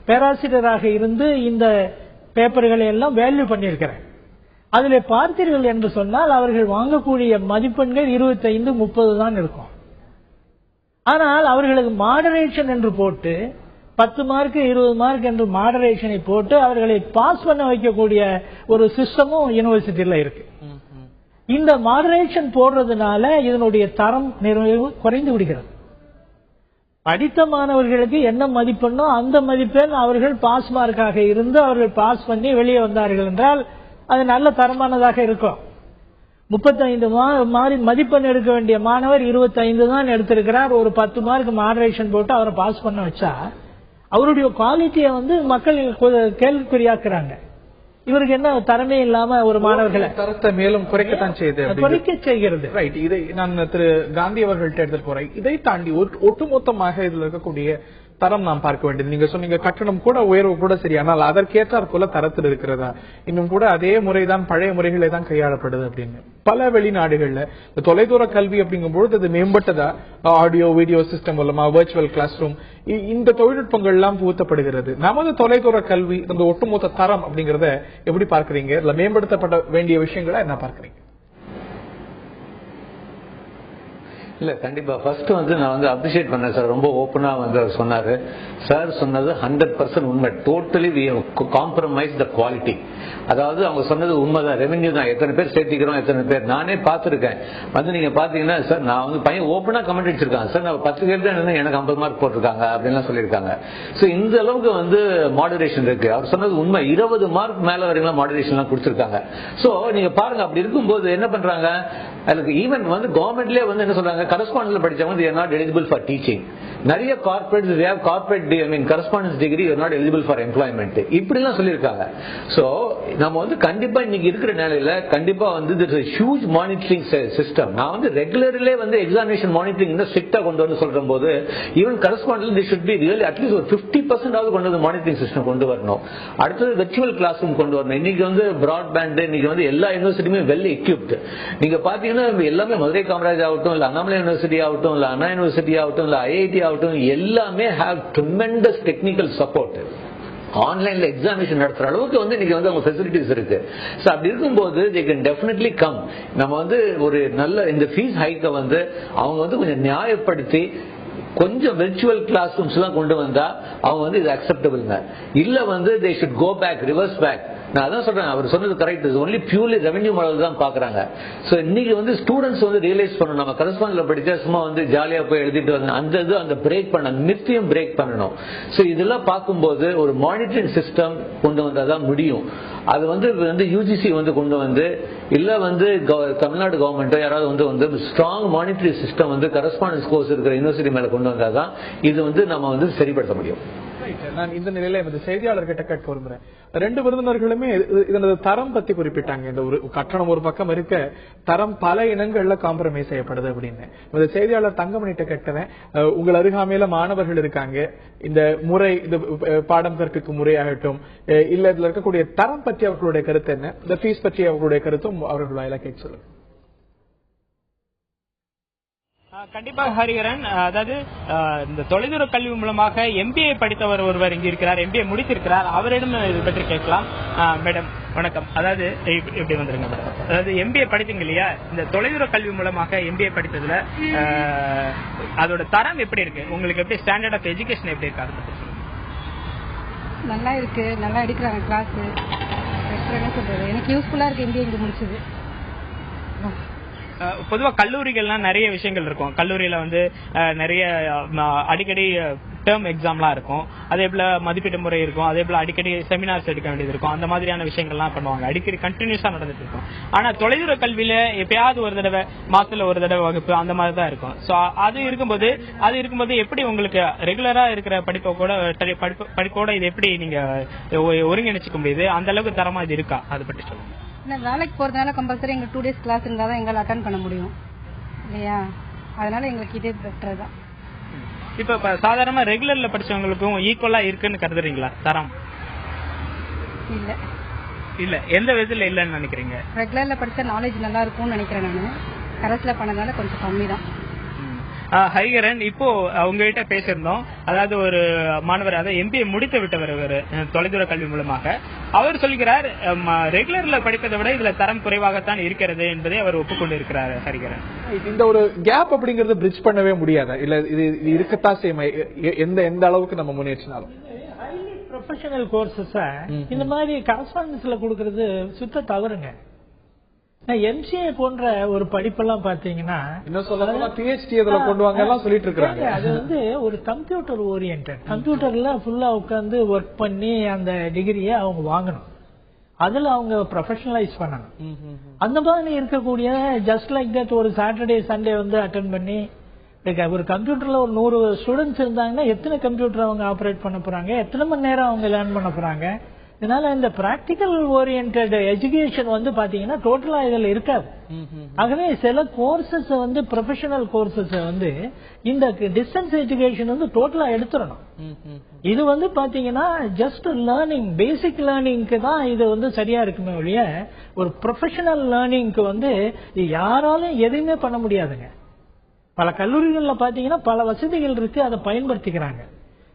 பேராசிரியராக இருந்து இந்த பேப்பர்களை எல்லாம் வேல்யூ பண்ணியிருக்கிறேன். அதில் பார்த்தீர்கள் என்று சொன்னால் அவர்கள் வாங்கக்கூடிய மதிப்பெண்கள் 25-30 தான் இருக்கும். ஆனால் அவர்களுக்கு மாடரேஷன் என்று போட்டு 10 மார்க் 20 மார்க் என்று மாடரேஷனை போட்டு அவர்களை பாஸ் பண்ண வைக்கக்கூடிய ஒரு சிஸ்டமும் யூனிவர்சிட்டியில இருக்கு. இந்த மாடரேஷன் போடுறதுனால இதனுடைய தரம் நிறைவு குறைந்து விடுகிறது. படித்த மாணவர்களுக்கு என்ன மதிப்பெண்ணோ அந்த மதிப்பெண் அவர்கள் பாஸ் மார்க்காக இருந்து அவர்கள் பாஸ் பண்ணி வெளியே வந்தார்கள் என்றால் அது நல்ல தரமானதாக இருக்கும். 35 மதிப்பெண் எடுக்க வேண்டிய மாணவர் 25 தான் எடுத்திருக்கிறார். ஒரு 10 மார்க் மாடரேஷன் போட்டு அவரை பாஸ் பண்ண வச்சா அவருடைய குவாலிட்டியை மக்கள் கேள்விக்குறியாக்குறாங்க. இவருக்கு என்ன தரமே இல்லாம ஒரு மாணவர்களை தரத்தை மேலும் குறைக்கத்தான் செய்கிறது. ரைட். இதை நான் திரு காந்தி அவர்கள்ட்ட எடுத்துட்டு போறேன். இதை தாண்டி ஒட்டுமொத்தமாக இதுல இருக்கக்கூடிய தரம் நாம் பார்க்க வேண்டியது. நீங்க சொன்னீங்க கட்டணம் கூட உயர்வு கூட சரி, ஆனால் அதற்கேற்றாற் போல தரத்தில் இருக்கிறதா, இன்னும் கூட அதே முறைதான் பழைய முறைகளே தான் கையாளப்படுது அப்படின்னு பல வெளிநாடுகள்ல தொலைதூர கல்வி அப்படிங்கும்போது அது மேம்பட்டதா, ஆடியோ வீடியோ சிஸ்டம் மூலமா வர்ச்சுவல் கிளாஸ் ரூம் இந்த தொழில்நுட்பங்கள் எல்லாம் புகுத்தப்படுகிறது. நமது தொலைதூர கல்வி இந்த ஒட்டுமொத்த தரம் அப்படிங்கறத எப்படி பார்க்கறீங்க? இல்ல மேம்படுத்தப்பட வேண்டிய விஷயங்களை என்ன பார்க்கறீங்க? இல்ல கண்டிப்பா ஃபர்ஸ்ட் வந்து நான் வந்து அப்ரிஷியேட் பண்ணேன் சார். ரொம்ப ஓப்பனா வந்து அவர் சொன்னாரு. சார் சொன்னது 100% உண்மை. Totally we have compromise the quality. அதாவது அவங்க சொன்னது உண்மைதான். ரெவென்யூ தான், எத்தனை பேர் சேர்த்திக்கிறோம், எத்தனை பேர் நானே பார்த்துருக்கேன். வந்து நீங்க பாத்தீங்கன்னா சார், நான் வந்து பையன் ஓப்பனா கமெண்ட் அடிச்சிருக்காங்க சார், நான் 10 பேர் தான் எனக்கு 50 மார்க் போட்டிருக்காங்க அப்படின்லாம் சொல்லியிருக்காங்க. ஸோ இந்த அளவுக்கு வந்து மாடுரேஷன் இருக்கு. அவர் சொன்னது உண்மை. 20 மார்க் மேல வரைக்கும் மாடுரேஷன் கொடுத்திருக்காங்க. ஸோ நீங்க பாருங்க, அப்படி இருக்கும்போது என்ன பண்றாங்க, அதுக்கு ஈவன் வந்து கவர்மெண்ட்லேயே வந்து என்ன சொல்றாங்க, கரஸ்பாண்டன்ஸ் படிச்சவங்க they are not eligible for teaching. நிறைய corporates they have corporate correspondence degree, you are not eligible for employment. இப்படிலாம் சொல்லியிருக்காங்க. ஸோ நம்ம வந்து கண்டிப்பா இன்னைக்கு இருக்கிற நிலையில கண்டிப்பா வந்து there is a huge monitoring system. நான் வந்து ரெகுலர்லயே வந்து எக்ஸாமினேஷன் மானிட்டரிங் ஸ்ட்ரிக்டா கொண்டு வந்து சொல்ற போது even correspondence they should be really at least ஒரு 50% ஆவது கொண்டு வந்து மானிட்டரிங் சிஸ்டம் கொண்டு வரணும். அடுத்தது வெர்ச்சுவல் கிளாஸ் ரூம் கொண்டு வரணும். இன்னைக்கு வந்து பிராட்பேண்ட், இன்னைக்கு வந்து எல்லா யூனிவர்சிட்டியுமே வெல் எக்யூப்டு. நீங்க பாத்தீங்கன்னா எல்லாமே மதுரை காமராஜ் ஆகட்டும், இல்ல அண்ணாமலை யூனிவர்சிட்டி ஆகட்டும், இல்ல அண்ணா யூனிவர்சிட்டி ஆகட்டும், இல்ல ஐஐடி ஆகட்டும், எல்லாமே ஹேவ் ட்ரெமெண்டஸ் டெக்னிக்கல் சப்போர்ட். ஆன்லைன்ல எக்ஸாமினேஷன் நடத்துற அளவுக்கு வந்து இன்னைக்கு வந்து அவங்க ஃபெசிலிட்டிஸ் இருக்கு. சோ அப்படி இருக்கும்போது they can definitely come. நம்ம வந்து ஒரு நல்ல இந்த ஃபீஸ் ஹைக்க வந்து அவங்க வந்து கொஞ்சம் நியாயப்படுத்தி கொஞ்சம் வெர்ச்சுவல் கிளாஸ் ரூம்ஸ் எல்லாம் கொண்டு வந்தா அவங்க வந்து இது அக்செப்டபிள்ங்க. இல்ல வந்து they should go back, reverse back. நான் அதான் சொல்றேன், அவர் சொன்னது correct. Only purely revenue model தான் பாக்குறாங்க. சோ இன்னைக்கு வந்து ஸ்டூடெண்ட்ஸ் வந்து ரியலைஸ் பண்ணணும், நம்ம கரஸ்பாண்டன்ட்ல படிச்சா சும்மா வந்து ஜாலியா போய் எழுதிட்டு வந்து அந்த இது அந்த பிரேக் பண்ண மித்தையும் பிரேக் பண்ணணும். சோ இதெல்லாம் பார்க்கும்போது ஒரு மானிட்டரிங் சிஸ்டம் கொண்டு வந்தாதான் முடியும். அது வந்து யூஜிசி வந்து கொண்டு வந்து இல்ல வந்து தமிழ்நாடு கவர்மெண்ட் யாராவது வந்து ஸ்ட்ராங் மானிட்டரி சிஸ்டம் வந்து கரஸ்பாண்டன்ஸ் கோர்ஸ் இருக்கிற யூனிவர்சிட்டி மேல கொண்டு வந்தாதான் இது வந்து நம்ம வந்து சரிப்படுத்த முடியும். நான் இந்த நிலையில இந்த செய்தியாளர்கிட்ட கேட்க விரும்புறேன். 2 விருந்தினர்களுமே இதனது தரம் பத்தி குறிப்பிட்டாங்க. இந்த ஒரு கட்டணம் ஒரு பக்கம் இருக்க, தரம் பல இனங்கள்ல காம்ப்ரமைஸ் செய்யப்படுது அப்படின்னு. இந்த செய்தியாளர் தங்கமணிட்ட கேட்கிறேன், உங்கள் அருகாமையில மாணவர்கள் இருக்காங்க, இந்த முறை, இந்த பாடம் கற்பிக்கும் முறையாகட்டும், இல்ல இதுல இருக்கக்கூடிய தரம் பற்றி அவர்களுடைய கருத்து என்ன, இந்த ஃபீஸ் பற்றி அவர்களுடைய கருத்தும் அவர்கள் வாயிலா கேட்க சொல்லுங்க. கண்டிப்பாக ஹரிகரன், அதாவது இந்த தொலைதூர கல்வி மூலமாக MBA படித்தவர் ஒருவர் இங்க இருக்கிறார், MBA முடித்திருக்கிறார். அவரிடம் இது பற்றி கேட்கலாம். மேடம் வணக்கம். அதாவது இப்படி வந்துருங்க மேடம். அதாவது MBA படித்தீங்க இல்லையா, இந்த தொலைதூர கல்வி மூலமாக MBA படித்ததுல அதோட தரம் எப்படி இருக்கு, உங்களுக்கு எப்படி ஸ்டாண்டர்ட் ஆஃப் எஜுகேஷன் எப்படி இருக்கு, அதை பற்றி சொல்லுங்க. நல்லா இருக்கு, நல்லா எடுக்கிறாங்க கிளாஸ். என்ன சொல்றது, எனக்கு யூஸ்ஃபுல்லா இருக்கு MBA இங்க முடிச்சது. பொதுவா கல்லூரிகள்லாம் நிறைய விஷயங்கள் இருக்கும். கல்லூரியில வந்து நிறைய அடிக்கடி டேர்ம் எக்ஸாம்லாம் இருக்கும், அதே போல மதிப்பீட்டு முறை இருக்கும், அதே போல அடிக்கடி செமினார்ஸ் எடுக்க வேண்டியது இருக்கும். அந்த மாதிரியான விஷயங்கள்லாம் பண்ணுவாங்க, அடிக்கடி கண்டினியூஸா நடந்துட்டு இருக்கும். ஆனா தொலைதூர கல்வியில எப்பயாவது ஒரு தடவை, மாசத்துல ஒரு தடவை வகுப்பு, அந்த மாதிரி தான் இருக்கும். சோ அது இருக்கும்போது எப்படி உங்களுக்கு ரெகுலரா இருக்கிற படிப்போட இது எப்படி நீங்க ஒருங்கிணைச்சிக்க முடியுது, அந்த அளவுக்கு தரமா இது இருக்கா, அதை பற்றி சொல்லுங்க. வேலைக்கு போறதுனால கம்பல்சரி எங்க 2 days கிளாஸ் இருந்தா தான் எங்களால் அட்டன் பண்ண முடியும் இல்லையா, அதனால எங்களுக்கு இதே பெட்டர் தான். இப்ப சாதாரணமா ரெகுலர்ல படிச்சவங்களுக்கும் ஈக்குவலா இருக்குன்னு கருதுறீங்களா தரம்? இல்ல எந்த விதத்துல இல்லன்னு நினைக்கிறீங்க? ரெகுலர்ல படிச்சா நாலேஜ் நல்லா இருக்கும்னு நினைக்கிறேன். நான் கரஸ்ல பண்ணதால கொஞ்சம் கம்மி தான். ஹரிகரன், இப்போ உங்ககிட்ட பேசியிருந்தோம், அதாவது ஒரு மாணவர், அதாவது MBA முடித்து விட்டவர் தொலைதூர கல்வி மூலமாக. அவர் சொல்கிறார் ரெகுலர்ல படிப்பதை விட இதுல தரம் குறைவாகத்தான் இருக்கிறது என்பதை அவர் ஒப்புக்கொண்டு இருக்கிறார். ஹரிகரன், இந்த ஒரு கேப் அப்படிங்கறது பிரிட்ஜ் பண்ணவே முடியாதா, இல்ல இது இருக்கத்தான் செய்யும் எந்த அளவுக்கு நம்ம முன்னேற்றினாலும்? ப்ரொஃபஷனல் கோர்சஸ் இந்த மாதிரி கரஸ்பாண்டன்ஸ்ல கொடுக்கறது சுத்த தவறுங்க. MCA போன்ற ஒரு படிப்பெல்லாம் பாத்தீங்கன்னா PhD இதுல கொண்டு வாங்க எல்லாம் சொல்லிட்டு இருக்காங்க. அது வந்து ஒரு கம்ப்யூட்டர் ஓரியன்ட், கம்ப்யூட்டர்ல ஃபுல்லா உட்கார்ந்து ஒர்க் பண்ணி அந்த டிகிரியை அவங்க வாங்கணும், அதுல அவங்க ப்ரொஃபஷனலைஸ் பண்ணணும். அந்த மாதிரி இருக்கக்கூடிய ஜஸ்ட் லைக் தட் ஒரு சாட்டர்டே சண்டே வந்து அட்டென்ட் பண்ணி, ஒரு கம்ப்யூட்டர்ல ஒரு 100 ஸ்டூடெண்ட்ஸ் இருந்தாங்கன்னா எத்தனை கம்ப்யூட்டர் அவங்க ஆப்ரேட் பண்ண போறாங்க, எத்தனை மணி நேரம் அவங்க லேர்ன் பண்ண போறாங்க. இதனால இந்த பிராக்டிக்கல் ஓரியன்டட் எஜுகேஷன் வந்து பாத்தீங்கன்னா டோட்டலா இதுல இருக்காது. ஆகவே சில கோர்சஸ் வந்து ப்ரொஃபஷனல் கோர்சஸ் வந்து இந்த டிஸ்டன்ஸ் எஜுகேஷன் வந்து டோட்டலா எடுத்துடணும். இது வந்து பாத்தீங்கன்னா ஜஸ்ட் லேர்னிங், பேசிக் லேர்னிங்க்கு தான் இது வந்து சரியா இருக்குமே ஒழிய ஒரு ப்ரொஃபஷனல் லேர்னிங்க்கு வந்து யாராலும் எதுவுமே பண்ண முடியாதுங்க. பல கல்லூரிகள்ல பாத்தீங்கன்னா பல வசதிகள் இருக்கு, அதை பயன்படுத்திக்கிறாங்க.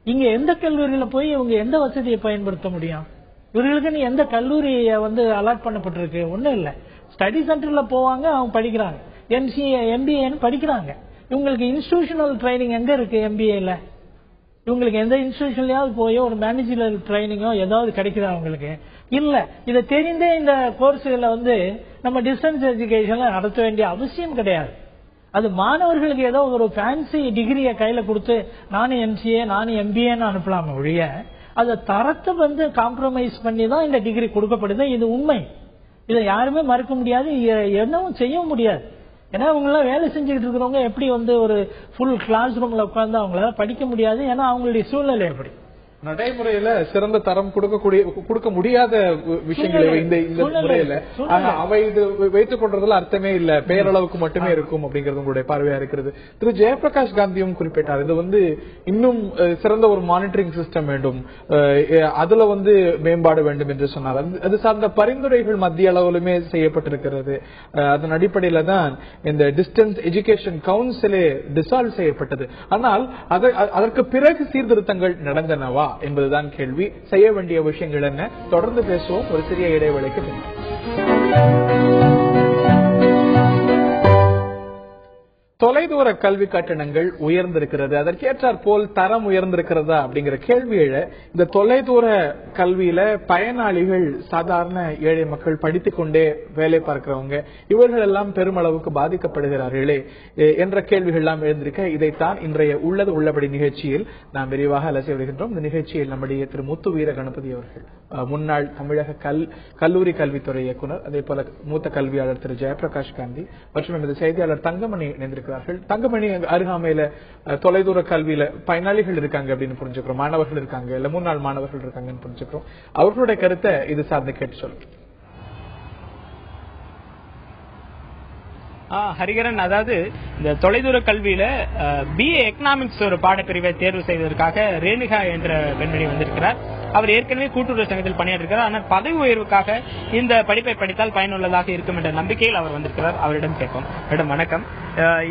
இங்க எந்த கல்லூரியில போய் இவங்க எந்த வசதியை பயன்படுத்த முடியும்? இவர்களுக்கு எந்த கல்லூரியை வந்து அலாட் பண்ணப்பட்டிருக்கு? ஒண்ணும் இல்ல. ஸ்டடி சென்டர்ல போவாங்க, அவங்க படிக்கிறாங்க, MCA MBA படிக்கிறாங்க. இவங்களுக்கு இன்ஸ்டிடியூஷனல் ட்ரைனிங் எங்க இருக்கு MBAல? இவங்களுக்கு எந்த இன்ஸ்டிடியூஷன்லயாவது போய் ஒரு மேனேஜரல் ட்ரைனிங்கோ ஏதாவது கிடைக்குதா அவங்களுக்கு? இல்ல. இதை தெரிந்தே இந்த கோர்ஸுகளை நம்ம டிஸ்டன்ஸ் எஜுகேஷன்ல நடத்த வேண்டிய அவசியம் கிடையாது. அது மாணவர்களுக்கு ஏதோ ஒரு ஃபேன்சி டிகிரியை கையில கொடுத்து நானும் MCA நானும் MBAன்னு அனுப்பலாம ஒழிய அதை தரத்தை காம்ப்ரமைஸ் பண்ணி தான் இந்த டிகிரி கொடுக்கப்படுது. இது உண்மை. இதை யாருமே மறுக்க முடியாது, என்னவும் செய்ய முடியாது. ஏன்னா அவங்க எல்லாம் வேலை செஞ்சுக்கிட்டு இருக்கிறவங்க எப்படி ஒரு ஃபுல் கிளாஸ் ரூம்ல உட்கார்ந்து அவங்களால படிக்க முடியாது. ஏன்னா அவங்களுடைய சூழ்நிலை எப்படி. நடைமுறையில சிறந்த தரம் கொடுக்க முடியாத விஷயங்களை இந்த முறையில அவை இது வைத்துக் கொண்டதுல அர்த்தமே இல்ல, பேரளவுக்கு மட்டுமே இருக்கும் அப்படிங்கிறது உங்களுடைய பார்வையா இருக்கிறது. திரு ஜெயபிரகாஷ் காந்தியும் குறிப்பிட்டார், இது இன்னும் சிறந்த ஒரு மானிட்டரிங் சிஸ்டம் வேண்டும், அதுல மேம்பாடு வேண்டும் என்று சொன்னார். அது சார்ந்த பரிந்துரைகள் மத்திய அளவிலுமே செய்யப்பட்டிருக்கிறது. அதன் அடிப்படையில தான் இந்த டிஸ்டன்ஸ் எஜுகேஷன் கவுன்சிலே டிசால்வ் செய்யப்பட்டது. ஆனால் அதற்கு பிறகு சீர்திருத்தங்கள் நடந்தனவா என்பதுதான் கேள்வி. செய்ய வேண்டிய விஷயங்கள் என்ன? தொடர்ந்து பேசுவோம் ஒரு சிறிய இடைவேளைக்கு பின்னர். தொலைதூர கல்வி கட்டணங்கள் உயர்ந்திருக்கிறது, அதற்கேற்றாற் போல் தரம் உயர்ந்திருக்கிறதா அப்படிங்கிற கேள்வியில இந்த தொலைதூர கல்வியில பயனாளிகள் சாதாரண ஏழை மக்கள் படித்துக் கொண்டே வேலை பார்க்கிறவங்க இவர்கள் எல்லாம் பெருமளவுக்கு பாதிக்கப்படுகிறார்களே என்ற கேள்விகள் எல்லாம் எழுந்திருக்க, இதைத்தான் இன்றைய உள்ளது உள்ளபடி நிகழ்ச்சியில் நாம் விரிவாக அலசி வருகின்றோம். இந்த நிகழ்ச்சியில் நம்முடைய திரு முத்து வீர கணபதி அவர்கள், முன்னாள் தமிழக கல்லூரி கல்வித்துறை இயக்குனர், அதே போல மூத்த கல்வியாளர் திரு ஜெயபிரகாஷ் காந்தி மற்றும் எமது செய்தியாளர் தங்கமணி இணைந்திருக்கிறார்கள். தங்கமணி, அருகாமையில தொலைதூர கல்வியில பயனாளிகள் இருக்காங்க அப்படின்னு புரிஞ்சுக்கிறோம், மாணவர்கள் இருக்காங்க, இல்ல முன்னாள் மாணவர்கள் இருக்காங்கன்னு புரிஞ்சுக்கிறோம். அவர்களுடைய கருத்தை இது சார்ந்து கேட்டு சொல்லுங்க. ஹரிகரன், அதாவது இந்த தொலைதூர கல்வியில BA எக்கனாமிக்ஸ் ஒரு பாடப்பிரிவை தேர்வு செய்வதற்காக ரேணுகா என்ற பெண்மணி வந்திருக்கிறார். அவர் ஏற்கனவே கூட்டுறவு சங்கத்தில் பணியாற்றிருக்கிறார். ஆனால் பதவி உயர்வுக்காக இந்த படிப்பை படித்தால் பயனுள்ளதாக இருக்கும் என்ற நம்பிக்கையில் அவர் வந்திருக்கிறார். அவரிடம் கேட்போம். மேடம் வணக்கம்.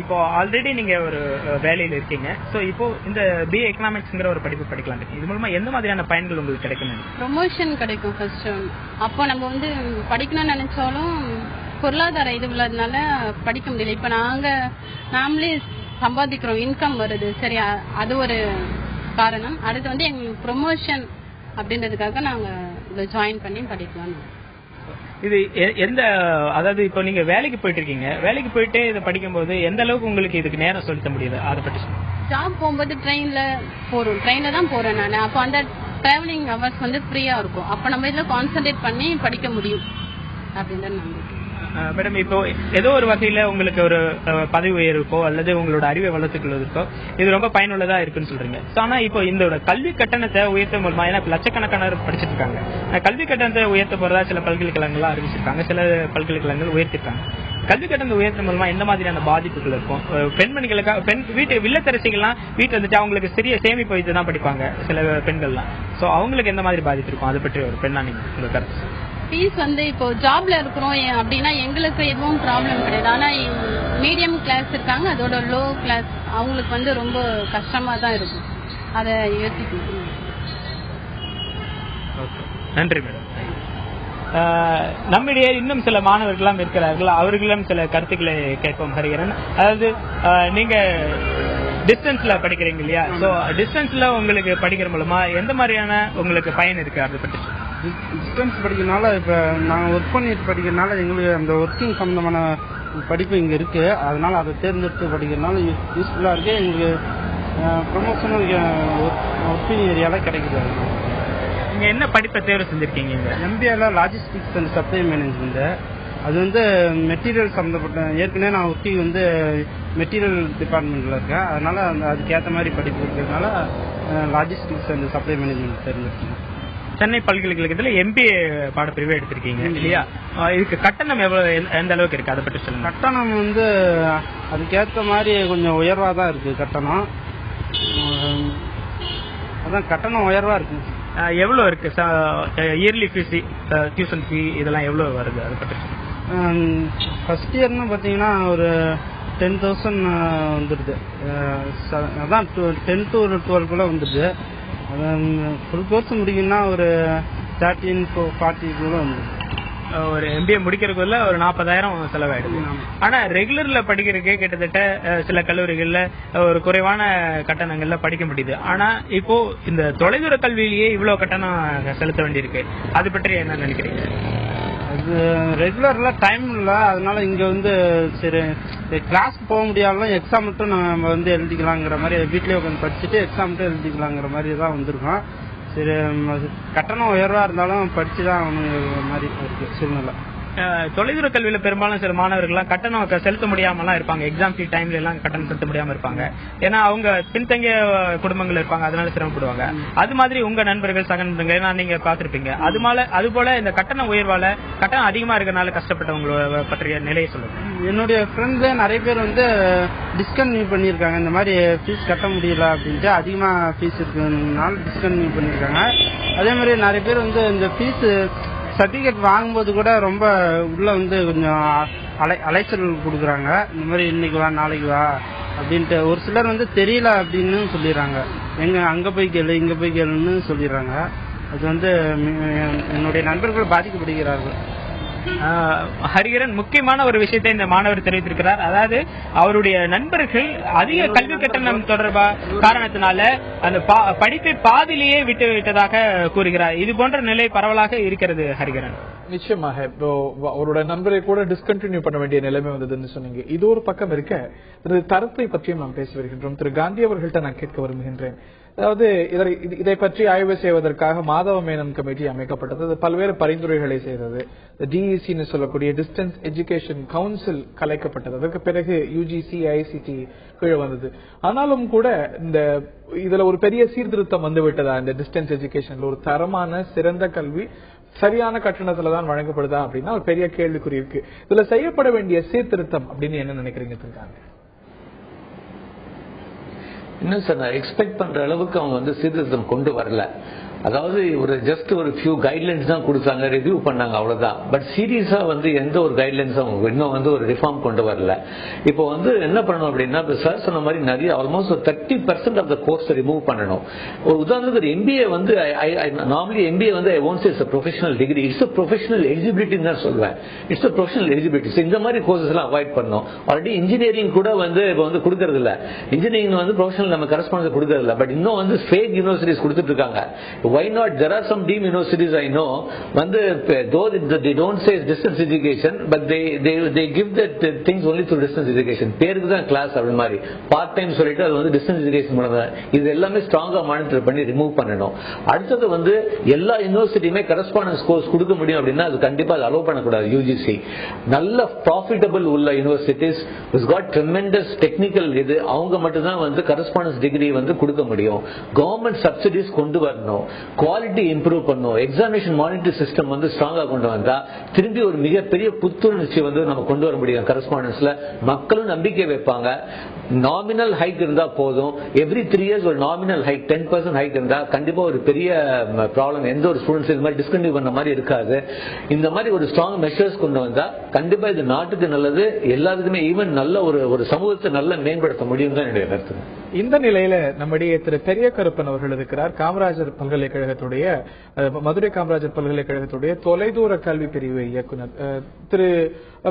இப்போ ஆல்ரெடி நீங்க ஒரு வேலையில் இருக்கீங்க. சோ இப்போ இந்த BA எக்கனாமிக்ஸ்ங்கிற ஒரு படிப்பு படிக்கலாம், இது மூலமா எந்த மாதிரியான பயன்கள் உங்களுக்கு கிடைக்கும்? ப்ரொமோஷன் கிடைக்கும் ஃபர்ஸ்ட். அப்போ நம்ம படிக்கணும்னு நினைச்சாலும் பொருளாதார இது உள்ளதுனால படிக்க முடியல. இப்ப நாமளே சம்பாதிக்கிறோம், இன்கம் வருது, சரி, அது ஒரு காரணம். அடுத்து எங்களுக்கு ப்ரொமோஷன் அப்படின்றதுக்காக நாங்க இதை ஜாயின் பண்ணி படிக்கலாம். இது எந்த, அதாவது இப்போ நீங்க வேலைக்கு போயிட்டு இருக்கீங்க, வேலைக்கு போயிட்டு இதை படிக்கும் போது எந்த அளவுக்கு உங்களுக்கு இதுக்கு நேரம் செலுத்த முடியுது அதை பற்றி சொல்லுங்க. ஜாப் போகும்போது ட்ரெயின்ல தான் போறேன் நான். அப்போ அந்த டிராவலிங் ஹவர்ஸ் ஃப்ரீயா இருக்கும். அப்ப நம்ம இதுல கான்சென்ட்ரேட் பண்ணி படிக்க முடியும் அப்படின்னு நம்பிக்கை. மேடம், இப்போ ஏதோ ஒரு வகையில உங்களுக்கு ஒரு பதவி உயர்வுக்கோ அல்லது உங்களோட அறிவை வளர்த்துக்கொள்வதற்கோ இது ரொம்ப பயனுள்ளதா இருக்குன்னு சொல்றீங்க. ஆனா இப்போ இந்த கல்வி கட்டணத்தை உயர்த்த மூலமா, ஏன்னா லட்சக்கணக்கான படிச்சுட்டு இருக்காங்க, கல்வி கட்டணத்தை உயர்த்த போறதா சில பல்கலைக்கழகங்கள் அறிவிச்சிருக்காங்க, சில பல்கலைக்கழகங்கள் உயர்த்திருக்காங்க. கல்வி கட்டணத்தை உயர்த்த மூலமா எந்த மாதிரியான பாதிப்புகள் இருக்கும்? பெண்மணிகளுக்காக வீட்டு வில்லத்தரசிகள்லாம் வீட்டுல வந்துட்டு அவங்களுக்கு சிறிய சேமிப்பு வைத்து தான் படிப்பாங்க சில பெண்கள்லாம். சோ அவங்களுக்கு எந்த மாதிரி பாதிப்பு இருக்கும்? அதை பற்றி ஒரு பெண்ணா நீங்க உங்க கருத்து. ஃபீஸ் இப்போ ஜாப்ல இருக்கிறோம் அப்படின்னா எங்களுக்கு எதுவும் ப்ராப்ளம் கிடையாது. ஆனா மீடியம் கிளாஸ் இருக்காங்க, அதோட லோ கிளாஸ் அவங்களுக்கு ரொம்ப கஷ்டமா தான் இருக்கும். அதை யோசிக்கணும். நன்றி மேடம். நம்மிடையே இன்னும் சில மாணவர்கள்லாம் இருக்கிறார்கள், அவர்களும் சில கருத்துக்களை கேட்போம். ஹரிகரன், அதாவது நீங்க டிஸ்டன்ஸ்ல படிக்கிறீங்க இல்லையா? சோ டிஸ்டன்ஸ்ல உங்களுக்கு படிக்கிற மூலமா எந்த மாதிரியான உங்களுக்கு பயன் இருக்கு அதை பற்றி? டிஸ்டன்ஸ் படிக்கிறதுனால இப்ப நாங்கள் ஒர்க் பண்ணிட்டு படிக்கிறதுனால எங்களுக்கு அந்த ஒர்க்கிங் சம்பந்தமான படிப்பு இங்க இருக்கு. அதனால அதை தேர்ந்தெடுத்து படிக்கிறதுனால யூஸ்ஃபுல்லா இருக்கு. எங்களுக்கு ப்ரொமோஷனும் ஒர்க்கிங் ஏரியால கிடைக்குது. நீங்க என்ன படிப்பை தேர்வு செஞ்சிருக்கீங்க? MBAல லாஜிஸ்டிக்ஸ் அண்ட் சப்ளை மேனேஜ்மெண்ட். அது மெட்டீரியல் சம்பந்தப்பட்ட, ஏற்கனவே நான் ஒர்க்கி மெட்டீரியல் டிபார்ட்மெண்ட்ல இருக்கேன். அதனால அதுக்கேற்ற மாதிரி படிப்பு இருக்கிறதுனால லாஜிஸ்டிக்ஸ் அண்ட் சப்ளை மேனேஜ்மெண்ட் தேர்ந்தெடுக்கேன். சென்னை பல்கலைக்கழகத்துல MBA பாடப்பிரிவு எடுத்திருக்கீங்க இல்லையா? இதுக்கு கட்டணம் எந்த அளவுக்கு இருக்கு அதை பற்றி சொல்லுங்க. கட்டணம் அதுக்கேற்ற மாதிரி கொஞ்சம் உயர்வா தான் இருக்கு கட்டணம். அதான் கட்டணம் உயர்வா இருக்கு. எவ்வளவு இருக்கு இயர்லி ஃபீஸ், டியூஷன் ஃபீ இதெல்லாம் எவ்வளவு வருது அதை பற்றி சொல்லுங்க. ஃபர்ஸ்ட் இயர்னு பாத்தீங்கன்னா ஒரு 10,000 வந்துடுது. அதான் 10 to 12 வந்துடுது. ஃபுல் கோர்ஸ் முடிக்கணும்னா ஒரு 13 to 40 வந்துடுது. ஒரு MBA முடிக்கிறதுக்குள்ள ஒரு 40,000 செலவாயிடுது. ஆனா ரெகுலர்ல படிக்கிறதுக்கே கிட்டத்தட்ட சில கல்லூரிகள்ல ஒரு குறைவான கட்டணங்கள்ல படிக்க முடியுது. ஆனா இப்போ இந்த தொலைதூர கல்வியிலேயே இவ்வளவு கட்டணம் செலுத்த வேண்டியிருக்கு. அது பற்றி என்ன நினைக்கிறீங்க? அது ரெகுலர்ல டைம் இல்லை, அதனால இங்க வந்து சரி கிளாஸ்க்கு போக முடியாலும் எக்ஸாம் மட்டும் நம்ம வந்து எழுதிக்கலாங்கிற மாதிரி வீட்லயே உட்காந்து படிச்சுட்டு எக்ஸாம் மட்டும் எழுதிக்கலாங்கிற மாதிரி தான் வந்திருக்கோம். சரி கட்டணம் உயர்வா இருந்தாலும் படிச்சுதான் அவனுங்கிற மாதிரி இருக்கு சூழ்நிலை. தொலைதூர கல்வியில பெரும்பாலும் சில மாணவர்கள் கட்டணம் செலுத்த முடியாமலாம் இருப்பாங்க. எக்ஸாம் ஃபீ டைம்ல எல்லாம் கட்டணம் செலுத்த முடியாம இருப்பாங்க. ஏன்னா அவங்க பின்தங்கிய குடும்பங்கள் இருப்பாங்க, அதனால சிரமப்படுவாங்க. அது மாதிரி உங்க நண்பர்கள் சக நண்பர்கள் நீங்க பாத்திருப்பீங்க. அது போல இந்த கட்டண உயர்வால கட்டணம் அதிகமா இருக்கனால கஷ்டப்பட்டவங்கள பற்றிய நிலையை சொல்லுங்க. என்னுடைய ஃப்ரெண்ட்ஸ்ல நிறைய பேர் வந்து டிஸ்கன்டினியூ பண்ணிருக்காங்க. இந்த மாதிரி ஃபீஸ் கட்ட முடியல அப்படின்ட்டு, அதிகமா ஃபீஸ் இருக்குனால டிஸ்கன்டினியூ பண்ணிருக்காங்க. அதே மாதிரி நிறைய பேர் வந்து இந்த ஃபீஸ் சர்டிபிகேட் வாங்கும்போது கூட ரொம்ப உள்ள வந்து கொஞ்சம் அலைச்சல் கொடுக்குறாங்க. இந்த மாதிரி இன்னைக்கு வா நாளைக்கு வா அப்படின்ட்டு. ஒரு சிலர் வந்து தெரியல அப்படின்னு சொல்லிடுறாங்க. எங்க அங்க போய் கேளு இங்க போய் கேளுன்னு சொல்லிடுறாங்க. அது வந்து என்னுடைய நண்பர்கள் பாதிக்கப்படுகிறார்கள். ஹரிகரன் முக்கியமான ஒரு விஷயத்தை இந்த மாணவர் தெரிவித்திருக்கிறார். அதாவது அவருடைய நண்பர்கள் அதிக கல்வி கட்டணம் தொடர்பா காரணத்தினால அந்த படிப்பை பாதிலேயே விட்டு விட்டதாக கூறுகிறார். இது போன்ற நிலை பரவலாக இருக்கிறது ஹரிகரன். நிச்சயமாக இப்போ அவரோட நண்பரை கூட டிஸ்கண்டினியூ பண்ண வேண்டிய நிலைமை வந்ததுன்னு சொன்னீங்க. இது ஒரு பக்கம் இருக்க தரத்தை பற்றியும் நாம் பேசி வருகின்றோம். திரு காந்தி அவர்கள்ட்ட நான் கேட்க விரும்புகின்றேன். அதாவது இதை பற்றி ஆய்வு செய்வதற்காக மாதவ மேனன் கமிட்டி அமைக்கப்பட்டது. அது பல்வேறு பரிந்துரைகளை செய்தது. டிஇசின்னு சொல்லக்கூடிய டிஸ்டன்ஸ் எஜுகேஷன் கவுன்சில் கலைக்கப்பட்டது. அதற்கு பிறகு UGC ICT கீழே வந்தது. ஆனாலும் கூட இதுல ஒரு பெரிய சீர்திருத்தம் வந்து விட்டதா? இந்த டிஸ்டன்ஸ் எஜுகேஷன்ல ஒரு தரமான சிறந்த கல்வி சரியான கட்டணத்துலதான் வழங்கப்படுதா அப்படின்னா ஒரு பெரிய கேள்விக்குறி இருக்கு. இதுல செய்யப்பட வேண்டிய சீர்திருத்தம் அப்படின்னு என்ன நினைக்கிறீங்க? இன்னும் சார் நான் எக்ஸ்பெக்ட் பண்ற அளவுக்கு அவங்க வந்து சீர்திருத்தம் கொண்டு வரல. அதாவது ஜஸ்ட் ஒரு ஃபியூ கைட்லைன்ஸ் தான் கொடுத்தாங்க, ரிவ்யூ பண்ணாங்க, அவ்வளவுதான். பட் சீரியஸா வந்து எந்த ஒரு கைட்லைன்ஸ் அவங்க இன்னும் வந்து ஒரு ரிஃபார்ம் கொண்டு வரல. இப்போ வந்து என்ன பண்ணணும் அப்படின்னா, சார் சொன்ன மாதிரி நிறைய almost 30% of the course remove பண்ணணும். ஒரு உதாரணத்துக்கு MBA வந்து நார்மலி MBA வந்து I won't say it's a professional degree, it's a professional eligibility தான் சொல்வேன். It's a professional eligibility. இந்த மாதிரி கோர்சஸ் எல்லாம் அவாய்ட் பண்ணணும். ஆல்ரெடி இன்ஜினியரிங் கூட வந்து இப்போ வந்து கொடுக்கறது இல்ல. இன்ஜினியரிங் வந்து ப்ரொஃபஷனல் நம்ம கரஸ்பாண்டன்ஸ் கொடுக்கறது இல்ல. பட் இன்னும் வந்து ஃபேக் யூனிவர்சிட்டிஸ் கொடுத்துட்டு இருக்காங்க. Why not? There are some deemed universities I know, though they don't say distance education, but they give that things only through distance education. பேருக்கு தான் கிளாஸ் அப்படி மாதிரி பார்ட் டைம் சொல்லிட்டு அது வந்து டிஸ்டன்ஸ் எஜுகேஷன் பண்ணதான். இது எல்லாமே ஸ்ட்ராங்கா மானிட்டர் பண்ணி ரிமூவ் பண்ணணும். அடுத்தது வந்து எல்லா யூனிவர்சிட்டியுமே கரஸ்பாண்டன்ஸ் கோர்ஸ் கொடுக்க முடியும் அப்படின்னா அது கண்டிப்பா அது அலோவ் பண்ணக்கூடாது. UGC நல்ல ப்ராஃபிட்டபிள் உள்ள யூனிவர்சிட்டிஸ் காட் ட்ரெமெண்டஸ் டெக்னிக்கல் அவங்க மட்டும் தான் வந்து கரஸ்பாண்டன்ஸ் டிகிரி வந்து கொடுக்க முடியும். கவர்மெண்ட் சப்சிடிஸ் கொண்டு வரணும். குவாலிட்டி இம்ப்ரூவ் பண்ணும். எக்ஸாமினேஷன் மானிட்டரி சிஸ்டம் வந்து ஸ்ட்ராங்கா கொண்டு வந்தா திரும்பி ஒரு மிகப்பெரிய புத்துணர்ச்சி வந்து நம்ம கொண்டு வர முடியும். கரஸ்பாண்டன்ஸ்ல மக்களும் நம்பிக்கை வைப்பாங்க. நாமினல் ஹைக் இருந்தா போதும். எவ்ரி 3 years ஒரு நாமினல் ஹைக் 10% ஹைக் இருந்தா கண்டிப்பா ஒரு பெரிய ப்ராப்ளம். எந்த ஒரு ஸ்டூடெண்ட்ஸ் இது மாதிரி டிஸ்கண்டினியூ பண்ண மாதிரி இருக்காது. இந்த மாதிரி ஒரு ஸ்ட்ராங் மெஷர்ஸ் கொண்டு வந்தா கண்டிப்பா இது நாட்டுக்கு நல்லது, எல்லாருக்குமே ஈவன் நல்ல ஒரு சமூகத்தை நல்ல மேம்படுத்த முடியும் தான் என்னுடைய கருத்து. இந்த நிலையில நம்முடைய திரு பெரிய கருப்பன் அவர்கள் இருக்கிறார். காமராஜர் பல்கலைக்கழகத்துடைய மதுரை காமராஜர் பல்கலைக்கழகத்துடைய தொலைதூர கல்வி பிரிவு இயக்குனர். திரு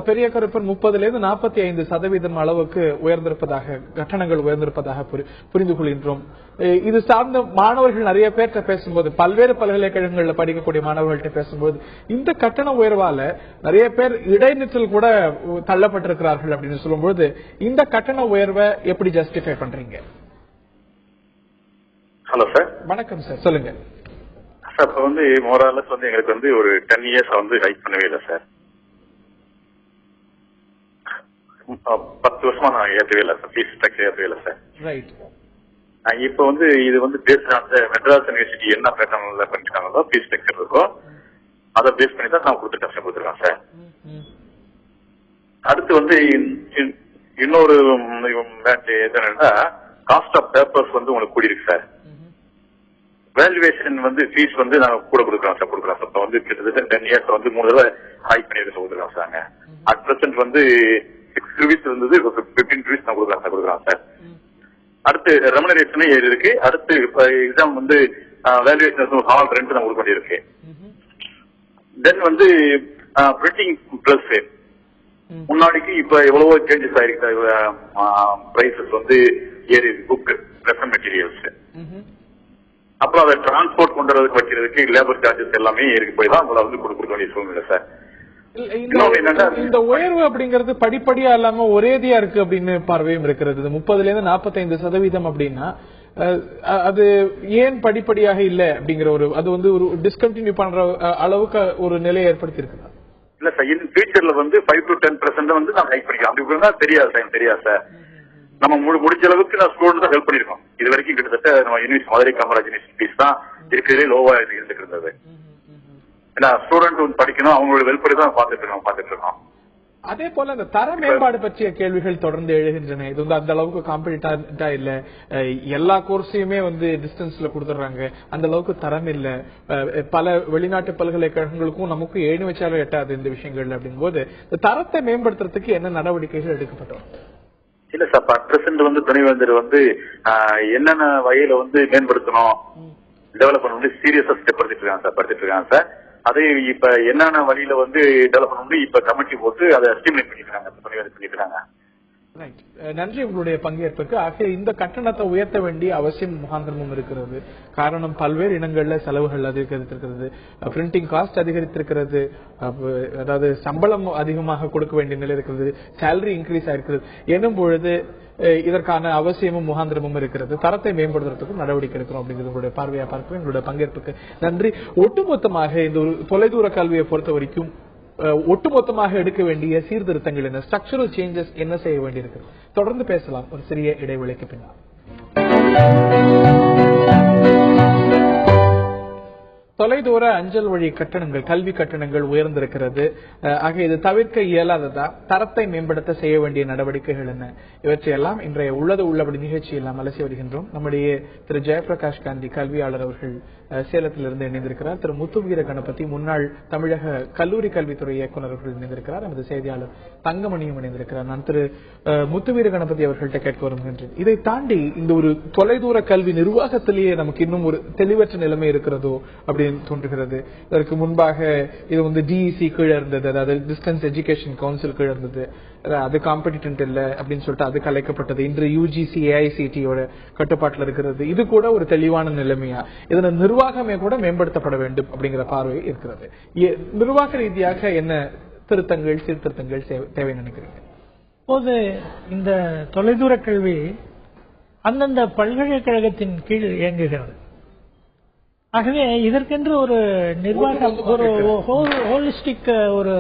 பெரிய கருப்பன் 30% அளவுக்கு உயர்ந்திருப்பதாக கட்டணங்கள் உயர்ந்திருப்பதாக புரிந்து கொள்கின்றோம். இது சார்ந்த மாணவர்கள் நிறைய பேர்கிட்ட பேசும்போது, பல்வேறு பல்கலைக்கழகங்களில் படிக்கக்கூடிய மாணவர்கள்ட்ட பேசும்போது இந்த கட்டண உயர்வால நிறைய பேர் இடைநிற்றல் கூட தள்ளப்பட்டிருக்கிறார்கள் அப்படின்னு சொல்லும்போது இந்த கட்டண உயர்வை எப்படி ஜஸ்டிஃபை பண்றீங்க? Hello sir. வணக்கம் சார், சொல்லுங்க சார். இப்ப வந்து மோராலஸ் வந்து எங்களுக்கு வந்து ஒரு 10 years வந்து ஹைக் பண்ணவே இல்லை சார். 10 வருஷமா நான் ஏற்றவே இல்லை சார். ஃபீஸ் ஸ்ட்ரக்சர் ஏற்றவே இல்லை சார். ரைட். இப்ப வந்து இது வந்து பேஸ்ட் ஆன் மெட்ராஸ் யூனிவர்சிட்டி என்ன பேட்டர்ன்ல பண்ணிட்டாங்களோ ஃபீஸ் ஸ்ட்ரக்சர் இருக்கோ அதை பேஸ் பண்ணி தான் நான் கொடுத்துருக்கேன் சார். அடுத்து வந்து இன்னொரு என்னன்னா காஸ்ட் ஆஃப் பேப்பர்ஸ் வந்து உங்களுக்கு கூடியிருக்கு சார். வேல்யூவேஷன் வந்து ஃபீஸ் வந்து நாங்க கூட கொடுக்குறோம் சார். இப்ப வந்து கிட்டத்தட்ட 10 years வந்து 3 தடவை ஹைக் பண்ணி கொடுக்குறோம் சார். அட் பிரசன்ட் வந்து 6 rupees இருந்தது, 15 rupees நான் கொடுக்குறோம் சார். அடுத்து ரெமுனரேஷன் ஏறி இருக்கு. அடுத்து எக்ஸாம் வந்து வேல்யூவேஷன் ஹால் ரெண்ட் நான் கொடுக்க வேண்டியிருக்கு. தென் வந்து பிரிண்டிங் பிளஸ் முன்னாடிக்கு இப்ப எவ்வளவோ சேஞ்சஸ் ஆயிருக்கு. பிரைசஸ் வந்து ஏறி புக் பிரசன்ட் மெட்டீரியல்ஸ், அப்புறம் அதை டிரான்ஸ்போர்ட் கொண்டு வரதுக்கு வைக்கிறதுக்கு லேபர் சார்ஜஸ் எல்லாமே ஏறி போய் தான் உங்களை வந்து கொடுக்க வேண்டிய சூழ்நிலை சார். இந்த உயர்வு அப்படிங்கிறது படிப்படியா இல்லாம ஒரேதியா இருக்கு அப்படின்னு பார்வையும் இருக்கிறது. 30% அப்படின்னா அது ஏன் படிப்படியாக இல்ல அப்படிங்கிற ஒரு அது வந்து ஒரு டிஸ்கண்டினியூ பண்ற அளவுக்கு ஒரு நிலையை ஏற்படுத்தி இருக்கு. இல்ல சார், இன் ஃபியூச்சர்ல வந்து 5 to 10% வந்து நான் ஹைக் பண்ணிக்கலாம். அப்படி தெரியாது சார், தெரியாது சார். நம்ம முடிஞ்ச அளவுக்கு நான் ஸ்டூடெண்ட் தான் ஹெல்ப் பண்ணிருக்கோம். இது வரைக்கும் கிட்டத்தட்ட நம்ம யூனிவர்சிட்டி மதுரை காமராஜ் யூனிவர்சிட்டிஸ் தான் இருக்கிறதே லோவா இருந்துட்டு இருந்தது. ஏன்னா ஸ்டூடெண்ட் படிக்கணும், அவங்களோட வெல்ஃபேர் தான் பாத்துட்டு இருக்கோம். அதே போல இந்த தர மேம்பாடு பற்றிய கேள்விகள் தொடர்ந்து எழுகின்றன. இது வந்து அந்த அளவுக்கு காம்படிட்டா இல்ல, எல்லா கோர்ஸையுமே வந்து டிஸ்டன்ஸ்ல கொடுத்துறாங்க, அந்த அளவுக்கு தரம் இல்ல, பல வெளிநாட்டு பல்கலைக்கழகங்களுக்கும் நமக்கு ஏணி வச்சாலும் எட்டாது இந்த விஷயங்கள். அப்படிங்கும் போது இந்த தரத்தை மேம்படுத்துறதுக்கு என்ன நடவடிக்கைகள் எடுக்கப்பட்டோம்? இல்ல சார், பிரசன்ட் வந்து துணைவேந்தர் வந்து என்னென்ன வகையில வந்து மேம்படுத்தணும், டெவலப் பண்ண சீரியஸா ஸ்டெப் படுத்திட்டு இருக்காங்க சார். அதை இப்ப என்னென்ன வழியில வந்து டெவலப் பண்ணி இப்ப கமிட்டி போட்டு அதை ஸ்டிமுலேட் பண்ணிருக்காங்க. நன்றி உங்களுடைய பங்கேற்புக்கு. ஆகிய இந்த கட்டணத்தை உயர்த்த வேண்டிய அவசியம் முகாந்திரமும் இருக்கிறது. காரணம் பல்வேறு இடங்கள்ல செலவுகள் அதிகரித்திருக்கிறது, பிரிண்டிங் காஸ்ட் அதிகரித்திருக்கிறது, அதாவது சம்பளம் அதிகமாக கொடுக்க வேண்டிய நிலை இருக்கிறது, சேலரி இன்க்ரீஸ் ஆயிருக்கிறது. எனும் பொழுது இதற்கான அவசியமும் முகாந்திரமும் இருக்கிறது. தரத்தை மேம்படுத்துறதுக்கும் நடவடிக்கை எடுக்கிறோம் அப்படிங்கிறது உங்களுடைய பார்வையா பார்க்கிறேன். உங்களுடைய பங்கேற்புக்கு நன்றி. ஒட்டுமொத்தமாக இந்த ஒரு தொலைதூர கல்வியை பொறுத்த வரைக்கும் ஒட்டுமொத்தமாக எடுக்க வேண்டிய சீர்திருத்தங்கள் என்ன, ஸ்ட்ரக்சரல் சேஞ்சஸ் என்ன செய்ய வேண்டியிருக்கு? தொடர்ந்து பேசலாம் ஒரு சிறிய இடைவெளிக்கு பின்னால். தொலைதூர அஞ்சல் வழி கட்டணங்கள், கல்வி கட்டணங்கள் உயர்ந்திருக்கிறது. ஆக இது தவிர்க்க இயலாததா? தரத்தை மேம்படுத்த செய்ய வேண்டிய நடவடிக்கைகள் என்ன? இவற்றையெல்லாம் இன்றைய உள்ளது உள்ளபடி நிகழ்ச்சியில் நாம் அலசி வருகின்றோம். நம்முடைய திரு ஜெயபிரகாஷ் காந்தி கல்வியாளர் அவர்கள் சேலத்திலிருந்து இணைந்திருக்கிறார். திரு முத்துவீர கணபதி முன்னாள் தமிழக கல்லூரி கல்வித்துறை இயக்குநர் அவர்கள் இணைந்திருக்கிறார். நமது செய்தியாளர் தங்கமணியும் இணைந்திருக்கிறார். நான் திரு முத்துவீர கணபதி அவர்கள்ட்ட கேட்க வருகின்றேன். இதை தாண்டி இந்த ஒரு தொலைதூர கல்வி நிர்வாகத்திலேயே நமக்கு இன்னும் ஒரு தெளிவற்ற நிலைமை இருக்கிறதோ அப்படின்னு தோன்றுகிறது. இதற்கு முன்பாக இது வந்து டிஇசி கீழே இருந்தது, அதாவது டிஸ்டன்ஸ் எஜுகேஷன் கவுன்சில் கீழே இருந்தது, அது காம்படிட்டன்ட் இல்ல அப்படின்னு சொல்லிட்டு அது கலைக்கப்பட்டது. இன்று யுஜிசி ஏஐசிடியோட கட்டுப்பாட்டில் இருக்கிறது. இது கூட ஒரு தெளிவான நிலைமையா? இதன நிர்வாகமே கூட மேம்படுத்தப்பட வேண்டும் அப்படிங்கிற பார்வை இருக்கிறது. நிர்வாக ரீதியாக என்ன திருத்தங்கள் சீர்திருத்தங்கள் தேவை நினைக்கிறீங்க? இப்போது இந்த தொலைதூர கல்வி அந்தந்த பல்கலைக்கழகத்தின் கீழ் இயங்குகிறது. ஆகவே இதற்கென்று ஒரு நிர்வாகம், ஒரு ஹோலிஸ்டிக் ஒரு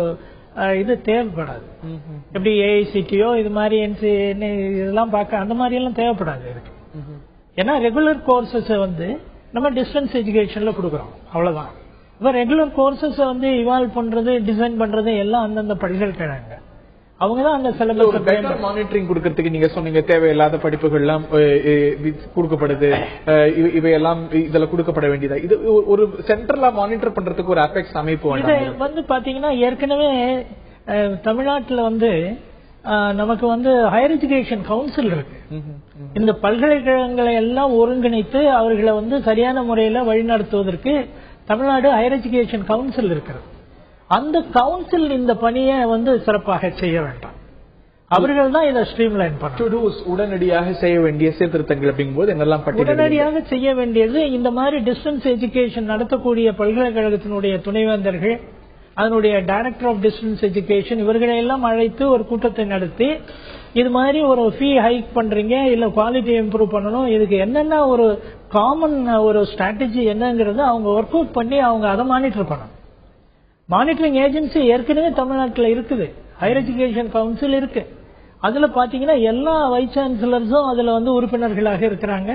இது தேவைப்படாது. எப்படி ஏஐசிடியோ இது மாதிரி இதெல்லாம் பார்க்க அந்த மாதிரி எல்லாம் தேவைப்படாது இருக்கு. ஏன்னா ரெகுலர் கோர்சஸ் வந்து நம்ம டிஸ்டன்ஸ் எஜுகேஷன்ல கொடுக்குறோம், அவ்வளவுதான். இப்ப ரெகுலர் கோர்சஸ் வந்து இவால்வ் பண்றது, டிசைன் பண்றது எல்லாம் அந்தந்த பல்கலைக்கழகங்க. அவங்கதான் அந்த சிலபஸ் மானிட்டரிங் கொடுக்கறதுக்கு நீங்க சொன்னீங்க, தேவையில்லாத படிப்புகள் எல்லாம் கொடுக்கப்படுது, இவையெல்லாம் இதுல கொடுக்கப்பட வேண்டியதா? இது ஒரு சென்ட்ரலா மானிட்டர் பண்றதுக்கு ஒரு அபெக்ஸ் அமைப்பு வந்து பாத்தீங்கன்னா ஏற்கனவே தமிழ்நாட்டுல வந்து நமக்கு வந்து ஹையர் எஜுகேஷன் கவுன்சில் இருக்கு. இந்த பல்கலைக்கழகங்களை எல்லாம் ஒருங்கிணைத்து அவர்களை வந்து சரியான முறையில வழிநடத்துவதற்கு தமிழ்நாடு ஹையர் எஜுகேஷன் கவுன்சில் இருக்கிறது. அந்த கவுன்சில் இந்த பணியை வந்து சிறப்பாக செய்ய வேண்டாம். அவர்கள் தான் இதை ஸ்ட்ரீம்லைன் பண்ண உடனடியாக செய்ய வேண்டிய சீர்திருத்தங்கள் அப்படிங்கும்போது என்னெல்லாம் உடனடியாக செய்ய வேண்டியது, இந்த மாதிரி டிஸ்டன்ஸ் எஜுகேஷன் நடத்தக்கூடிய பல்கலைக்கழகத்தினுடைய துணைவேந்தர்கள், அதனுடைய டைரக்டர் ஆஃப் டிஸ்டன்ஸ் எஜுகேஷன், இவர்களை எல்லாம் அழைத்து ஒரு கூட்டத்தை நடத்தி இது மாதிரி ஒரு ஃபீ ஹைக் பண்றீங்க, இல்ல குவாலிட்டி இம்ப்ரூவ் பண்ணணும், இதுக்கு என்னென்ன ஒரு காமன் ஒரு ஸ்ட்ராட்டஜி என்னங்கிறது அவங்க ஒர்க் அவுட் பண்ணி அவங்க அதை மானிட்டர் பண்ணணும். மானிட்டரிங் ஏஜென்சி ஏற்கனவே தமிழ்நாட்டில் இருக்குது, ஹையர் எஜுகேஷன் கவுன்சில் இருக்கு. அதுல பாத்தீங்கன்னா எல்லா வைஸ் சான்சலர்ஸும் அதுல வந்து உறுப்பினர்களாக இருக்கிறாங்க.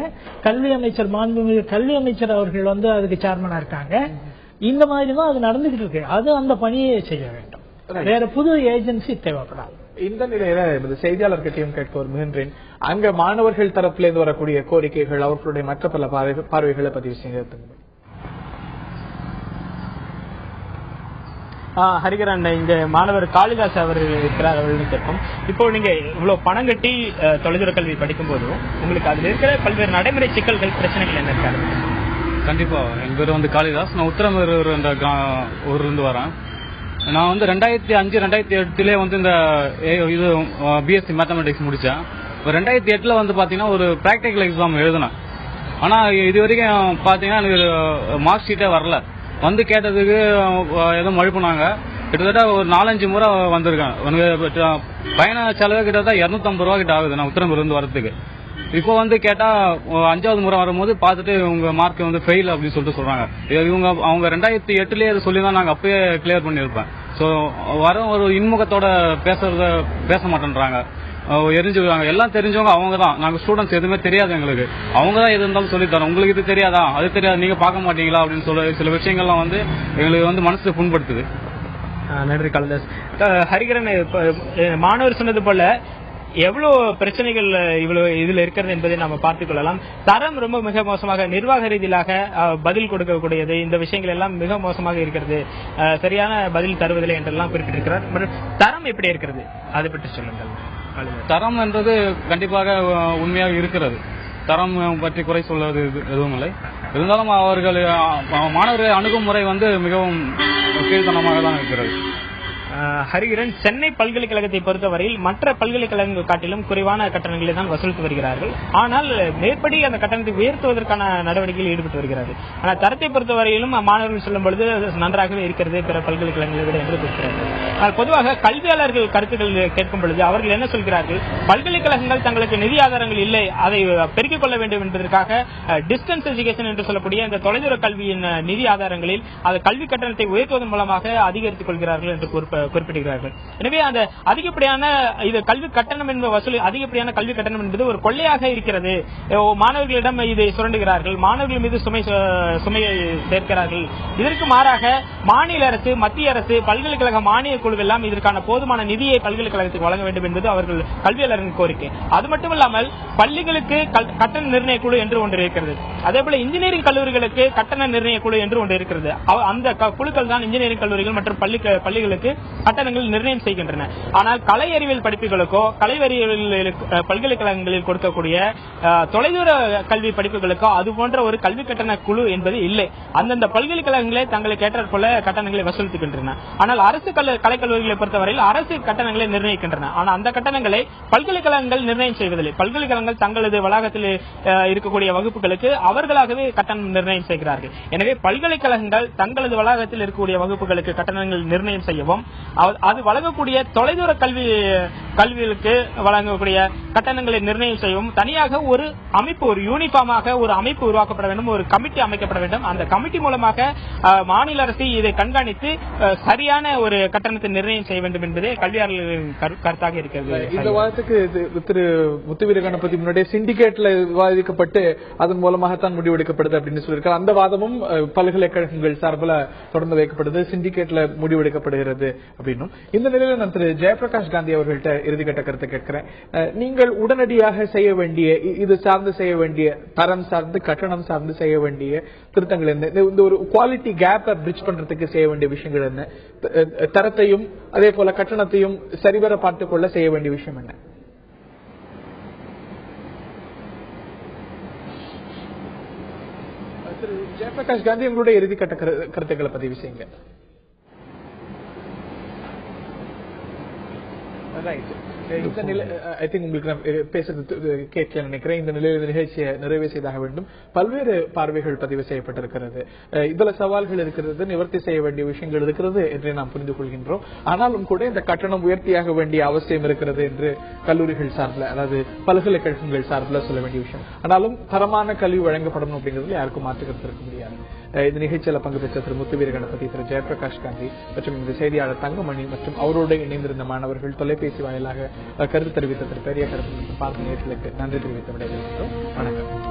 கல்வி அமைச்சர், மாண்புமிகு கல்வி அமைச்சர் அவர்கள் வந்து அதுக்கு சேர்மனா இருக்காங்க. இந்த மாதிரி தான் அது நடந்துகிட்டு இருக்கு. அது அந்த பணியை செய்ய வேண்டும், வேற புது ஏஜென்சி தேவைப்படாது. இந்த நிலையில செய்தியாளர்கிட்டையும் கேட்க வருகின்றேன். அங்க மாணவர்கள் தரப்பிலிருந்து வரக்கூடிய கோரிக்கைகள், அவர்களுடைய மற்ற பல பார்வைகளை பதிவு செய்ய. ஹரிகரன், இங்க மாணவர் காளிதாஸ் அவர்கள் இருக்கிறார், அவர்கள் கேட்கும். இப்போ நீங்க இவ்வளவு பணம் கட்டி தொலைதூர கல்வி படிக்கும் போதும் உங்களுக்கு அதுல இருக்கிற பல்வேறு நடைமுறை சிக்கல்கள், பிரச்சனைகள் என்ன இருக்காரு? கண்டிப்பா. என் பேர் வந்து காளிதாஸ், நான் உத்தரமேரூர் என்ற ஊர்ல இருந்து வரேன். நான் வந்து 2005 2008 வந்து இந்த இது பிஎஸ்சி மேத்தமெட்டிக்ஸ் முடித்தேன். இப்போ 2008 வந்து பார்த்தீங்கன்னா ஒரு ப்ராக்டிக்கல் எக்ஸாம் எழுதினேன். ஆனால் இது வரைக்கும் பார்த்தீங்கன்னா எனக்கு மார்க் ஷீட்டே வரல. வந்து கேட்டதுக்கு எதுவும் மழுப்புனாங்க. கிட்டத்தட்ட ஒரு 4-5 முறை வந்திருக்கேன். எனக்கு பயண செலவு கிட்டத்தட்ட 250 ரூபா கிட்ட ஆகுது நான் உத்தரம்பூர்லேருந்து வரதுக்கு. இப்போ வந்து கேட்டால் 5வது முறை வரும்போது பார்த்துட்டு உங்கள் மார்க் வந்து ஃபெயில் அப்படின்னு சொல்லிட்டு சொல்கிறாங்க. அவங்க 2008 அது சொல்லி தான் நாங்கள் அப்பயே கிளியர் பண்ணியிருப்பேன். ஸோ ஒரு இன்முகத்தோட பேச மாட்டேன்றாங்க, எரிஞ்சுக்கிறாங்க. எல்லாம் தெரிஞ்சவங்க அவங்க தான். நாங்கள் ஸ்டூடெண்ட்ஸ் எதுவுமே தெரியாது எங்களுக்கு. அவங்க தான் எது இருந்தாலும் சொல்லித்தரோம். உங்களுக்கு இது தெரியாதா, அது தெரியாது, நீங்கள் பார்க்க மாட்டீங்களா அப்படின்னு சொல்ல சில விஷயங்கள்லாம் வந்து எங்களுக்கு வந்து மனசு புண்படுத்துது. நன்றி காளிதாஸ். ஹரிகரன், மாணவர் சொன்னது போல எவ்வளவு பிரச்சனைகள் இவ்வளவு இதுல இருக்கிறது என்பதை நம்ம பார்த்துக் கொள்ளலாம். தரம் ரொம்ப மிக மோசமாக, நிர்வாக ரீதியாக பதில் கொடுக்கக்கூடியது, இந்த விஷயங்கள் எல்லாம் மிக மோசமாக இருக்கிறது, சரியான பதில் தருவதில்லை என்றெல்லாம் குறிப்பிட்டிருக்கிறார். தரம் எப்படி இருக்கிறது அதை பற்றி சொல்லுங்கள். தரம் என்றது கண்டிப்பாக உண்மையாக இருக்கிறது. தரம் பற்றி குறை சொல்வது எதுவும் இல்லை. இருந்தாலும் அவர்கள் மாணவர்கள் அணுகுமுறை வந்து மிகவும் கீழ்த்தனமாக தான் இருக்கிறது. ஹரிகரன், சென்னை பல்கலைக்கழகத்தை பொறுத்தவரையில் மற்ற பல்கலைக்கழகங்கள் காட்டிலும் குறைவான கட்டணங்களை தான் வசூலித்து வருகிறார்கள். ஆனால் மேற்படி அந்த கட்டணத்தை உயர்த்துவதற்கான நடவடிக்கையில் ஈடுபட்டு வருகிறது. ஆனால் தரத்தை பொறுத்தவரையிலும் மாணவர்கள் சொல்லும் பொழுது நன்றாகவே இருக்கிறது பிற பல்கலைக்கழகங்களை விட என்று கூறுகிறார்கள். ஆனால் பொதுவாக கல்வியாளர்கள் கருத்துக்கள் கேட்கும் பொழுது அவர்கள் என்ன சொல்கிறார்கள், பல்கலைக்கழகங்கள் தங்களுக்கு நிதி ஆதாரங்கள் இல்லை, அதை பெருக்கிக் கொள்ள வேண்டும் என்பதற்காக டிஸ்டன்ஸ் எஜுகேஷன் என்று சொல்லக்கூடிய இந்த தொலைதூர கல்வியின் நிதி ஆதாரங்களில் அந்த கல்வி கட்டணத்தை உயர்த்துவதன் மூலமாக அதிகரித்துக் கொள்கிறார்கள் என்று குறிப்பிடுகிறார்கள். எனவே அந்த அதிகப்படியான இது கல்வி கட்டணம் என்பது வசூல், அதிகப்படியான கல்வி கட்டணம் என்பது ஒரு கொள்ளையாக இருக்கிறது. மாணவர்களிடம் இதை சுரண்டுகிறார்கள், மாணவர்கள் மீது சுமையை சேர்க்கிறார்கள். இதற்கு மாறாக மாநில அரசு, மத்திய அரசு, பல்கலைக்கழக மானிய குழு எல்லாம் இதற்கான போதுமான நிதியை பல்கலைக்கழகத்துக்கு வழங்க வேண்டும் என்பது அவர்கள் கல்வியாளர்களின் கோரிக்கை. அது மட்டுமல்லாமல் பள்ளிகளுக்கு கட்டண நிர்ணய குழு என்று ஒன்று இருக்கிறது. அதேபோல இன்ஜினியரிங் கல்லூரிகளுக்கு கட்டண நிர்ணய குழு என்று ஒன்று இருக்கிறது. அந்த குழுக்கள் தான் இன்ஜினியரிங் கல்லூரிகள் மற்றும் பள்ளிகளுக்கு கட்டணங்கள் நிர்ணயம் செய்கின்றன. ஆனால் கலை அறிவியல் படிப்புகளுக்கோ கலை அறிவியல் பல்கலைக்கழகங்களில் கொடுக்கக்கூடிய தொலைதூர கல்வி படிப்புகளுக்கோ அது போன்ற ஒரு கல்வி கட்டண குழு என்பது இல்லை. அந்தந்த பல்கலைக்கழகங்களே தங்களுக்கு ஏற்றாற்போல கட்டணங்களை வசூலித்துகின்றன. ஆனால் அரசு கலைக்கல்லூரிகளை பொறுத்தவரையில் அரசு கட்டணங்களை நிர்ணயிக்கின்றன. ஆனால் அந்த கட்டணங்களை பல்கலைக்கழகங்கள் நிர்ணயம் செய்வதில்லை. பல்கலைக்கழகங்கள் தங்களது வளாகத்தில் இருக்கக்கூடிய வகுப்புகளுக்கு அவர்களாகவே கட்டணம் நிர்ணயம் செய்கிறார்கள். எனவே பல்கலைக்கழகங்கள் தங்களது வளாகத்தில் இருக்கக்கூடிய வகுப்புகளுக்கு கட்டணங்கள் நிர்ணயம் செய்யவும், அது வழங்கக்கூடிய தொலைதூர கல்விகளுக்கு வழங்கக்கூடிய கட்டணங்களை நிர்ணயம் செய்யவும் தனியாக ஒரு அமைப்பு, ஒரு யூனிஃபார்மாக ஒரு அமைப்பு உருவாக்கப்பட வேண்டும், ஒரு கமிட்டி அமைக்கப்பட வேண்டும். அந்த கமிட்டி மூலமாக மாநில அரசு இதை கண்காணித்து சரியான ஒரு கட்டணத்தை நிர்ணயம் செய்ய வேண்டும் என்பதே கல்வியாளர்களின் கருத்தாக இருக்கிறது. இந்த வாதத்துக்கு திரு முத்துவீர கணபதி முன்னாடியே சிண்டிகேட்ல விவாதிக்கப்பட்டு அதன் மூலமாகத்தான் முடிவெடுக்கப்படுது அப்படின்னு சொல்லியிருக்காரு. அந்த வாதமும் பல்கலைக்கழகங்கள் சார்பில் தொடர்ந்து வைக்கப்படுது, சிண்டிகேட்ல முடிவெடுக்கப்படுகிறது அப்படின்னும். இந்த நிலையில நான் திரு ஜெயபிரகாஷ் காந்தி அவர்கள்ட்ட இறுதிக்கட்ட கருத்தை கேட்கிறேன். நீங்கள் உடனடியாக செய்ய வேண்டிய, இது சார்ந்து செய்ய வேண்டிய, தரம் சார்ந்து கட்டணம் சார்ந்து செய்ய வேண்டிய திருத்தங்கள் என்ன? இந்த ஒரு குவாலிட்டி கேப்பை பிரிட்ஜ் பண்றதுக்கு செய்ய வேண்டிய விஷயங்கள் என்ன? தரத்தையும் அதே போல கட்டணத்தையும் சரிவர பார்த்துக் கொள்ள செய்ய வேண்டிய விஷயம் என்ன? திரு ஜெயபிரகாஷ் காந்தி, உங்களுடைய இறுதிக்கட்ட கருத்துக்களை பதிவு செய்யுங்க. இந்த நிலை ஐ திங்க் உங்களுக்கு நான் பேசுறது கேட்க நினைக்கிறேன். இந்த நிலையில் நிகழ்ச்சியை நிறைவு செய்தாக வேண்டும். பல்வேறு பார்வைகள் பதிவு செய்யப்பட்டிருக்கிறது. இதுல சவால்கள் இருக்கிறது, நிவர்த்தி செய்ய வேண்டிய விஷயங்கள் இருக்கிறது என்று நாம் புரிந்து கொள்கின்றோம். ஆனாலும் கூட இந்த கட்டணம் உயர்த்தியாக வேண்டிய அவசியம் இருக்கிறது என்று கல்லூரிகள் சார்பில், அதாவது பல்கலைக்கழகங்கள் சார்பில் சொல்ல வேண்டிய விஷயம். ஆனாலும் தரமான கல்வி வழங்கப்படணும் அப்படிங்கிறது யாருக்கும் மாற்றுக்கிறது இருக்க முடியாது. இந்த நிகழ்ச்சியில பங்கு பெற்ற திரு முத்துவீர கணபதி, திரு ஜெயபிரகாஷ் காந்தி மற்றும் இந்த செய்தியாளர் தங்கமணி மற்றும் அவரோடு இணைந்திருந்த மாணவர்கள், தொலைபேசி வாயிலாக கருத்து தெரிவித்த திரு பெரிய கருத்து மற்றும் பார்த்த நேர்களுக்கு நன்றி தெரிவித்து விடைபெறுகிறோம். வணக்கம்.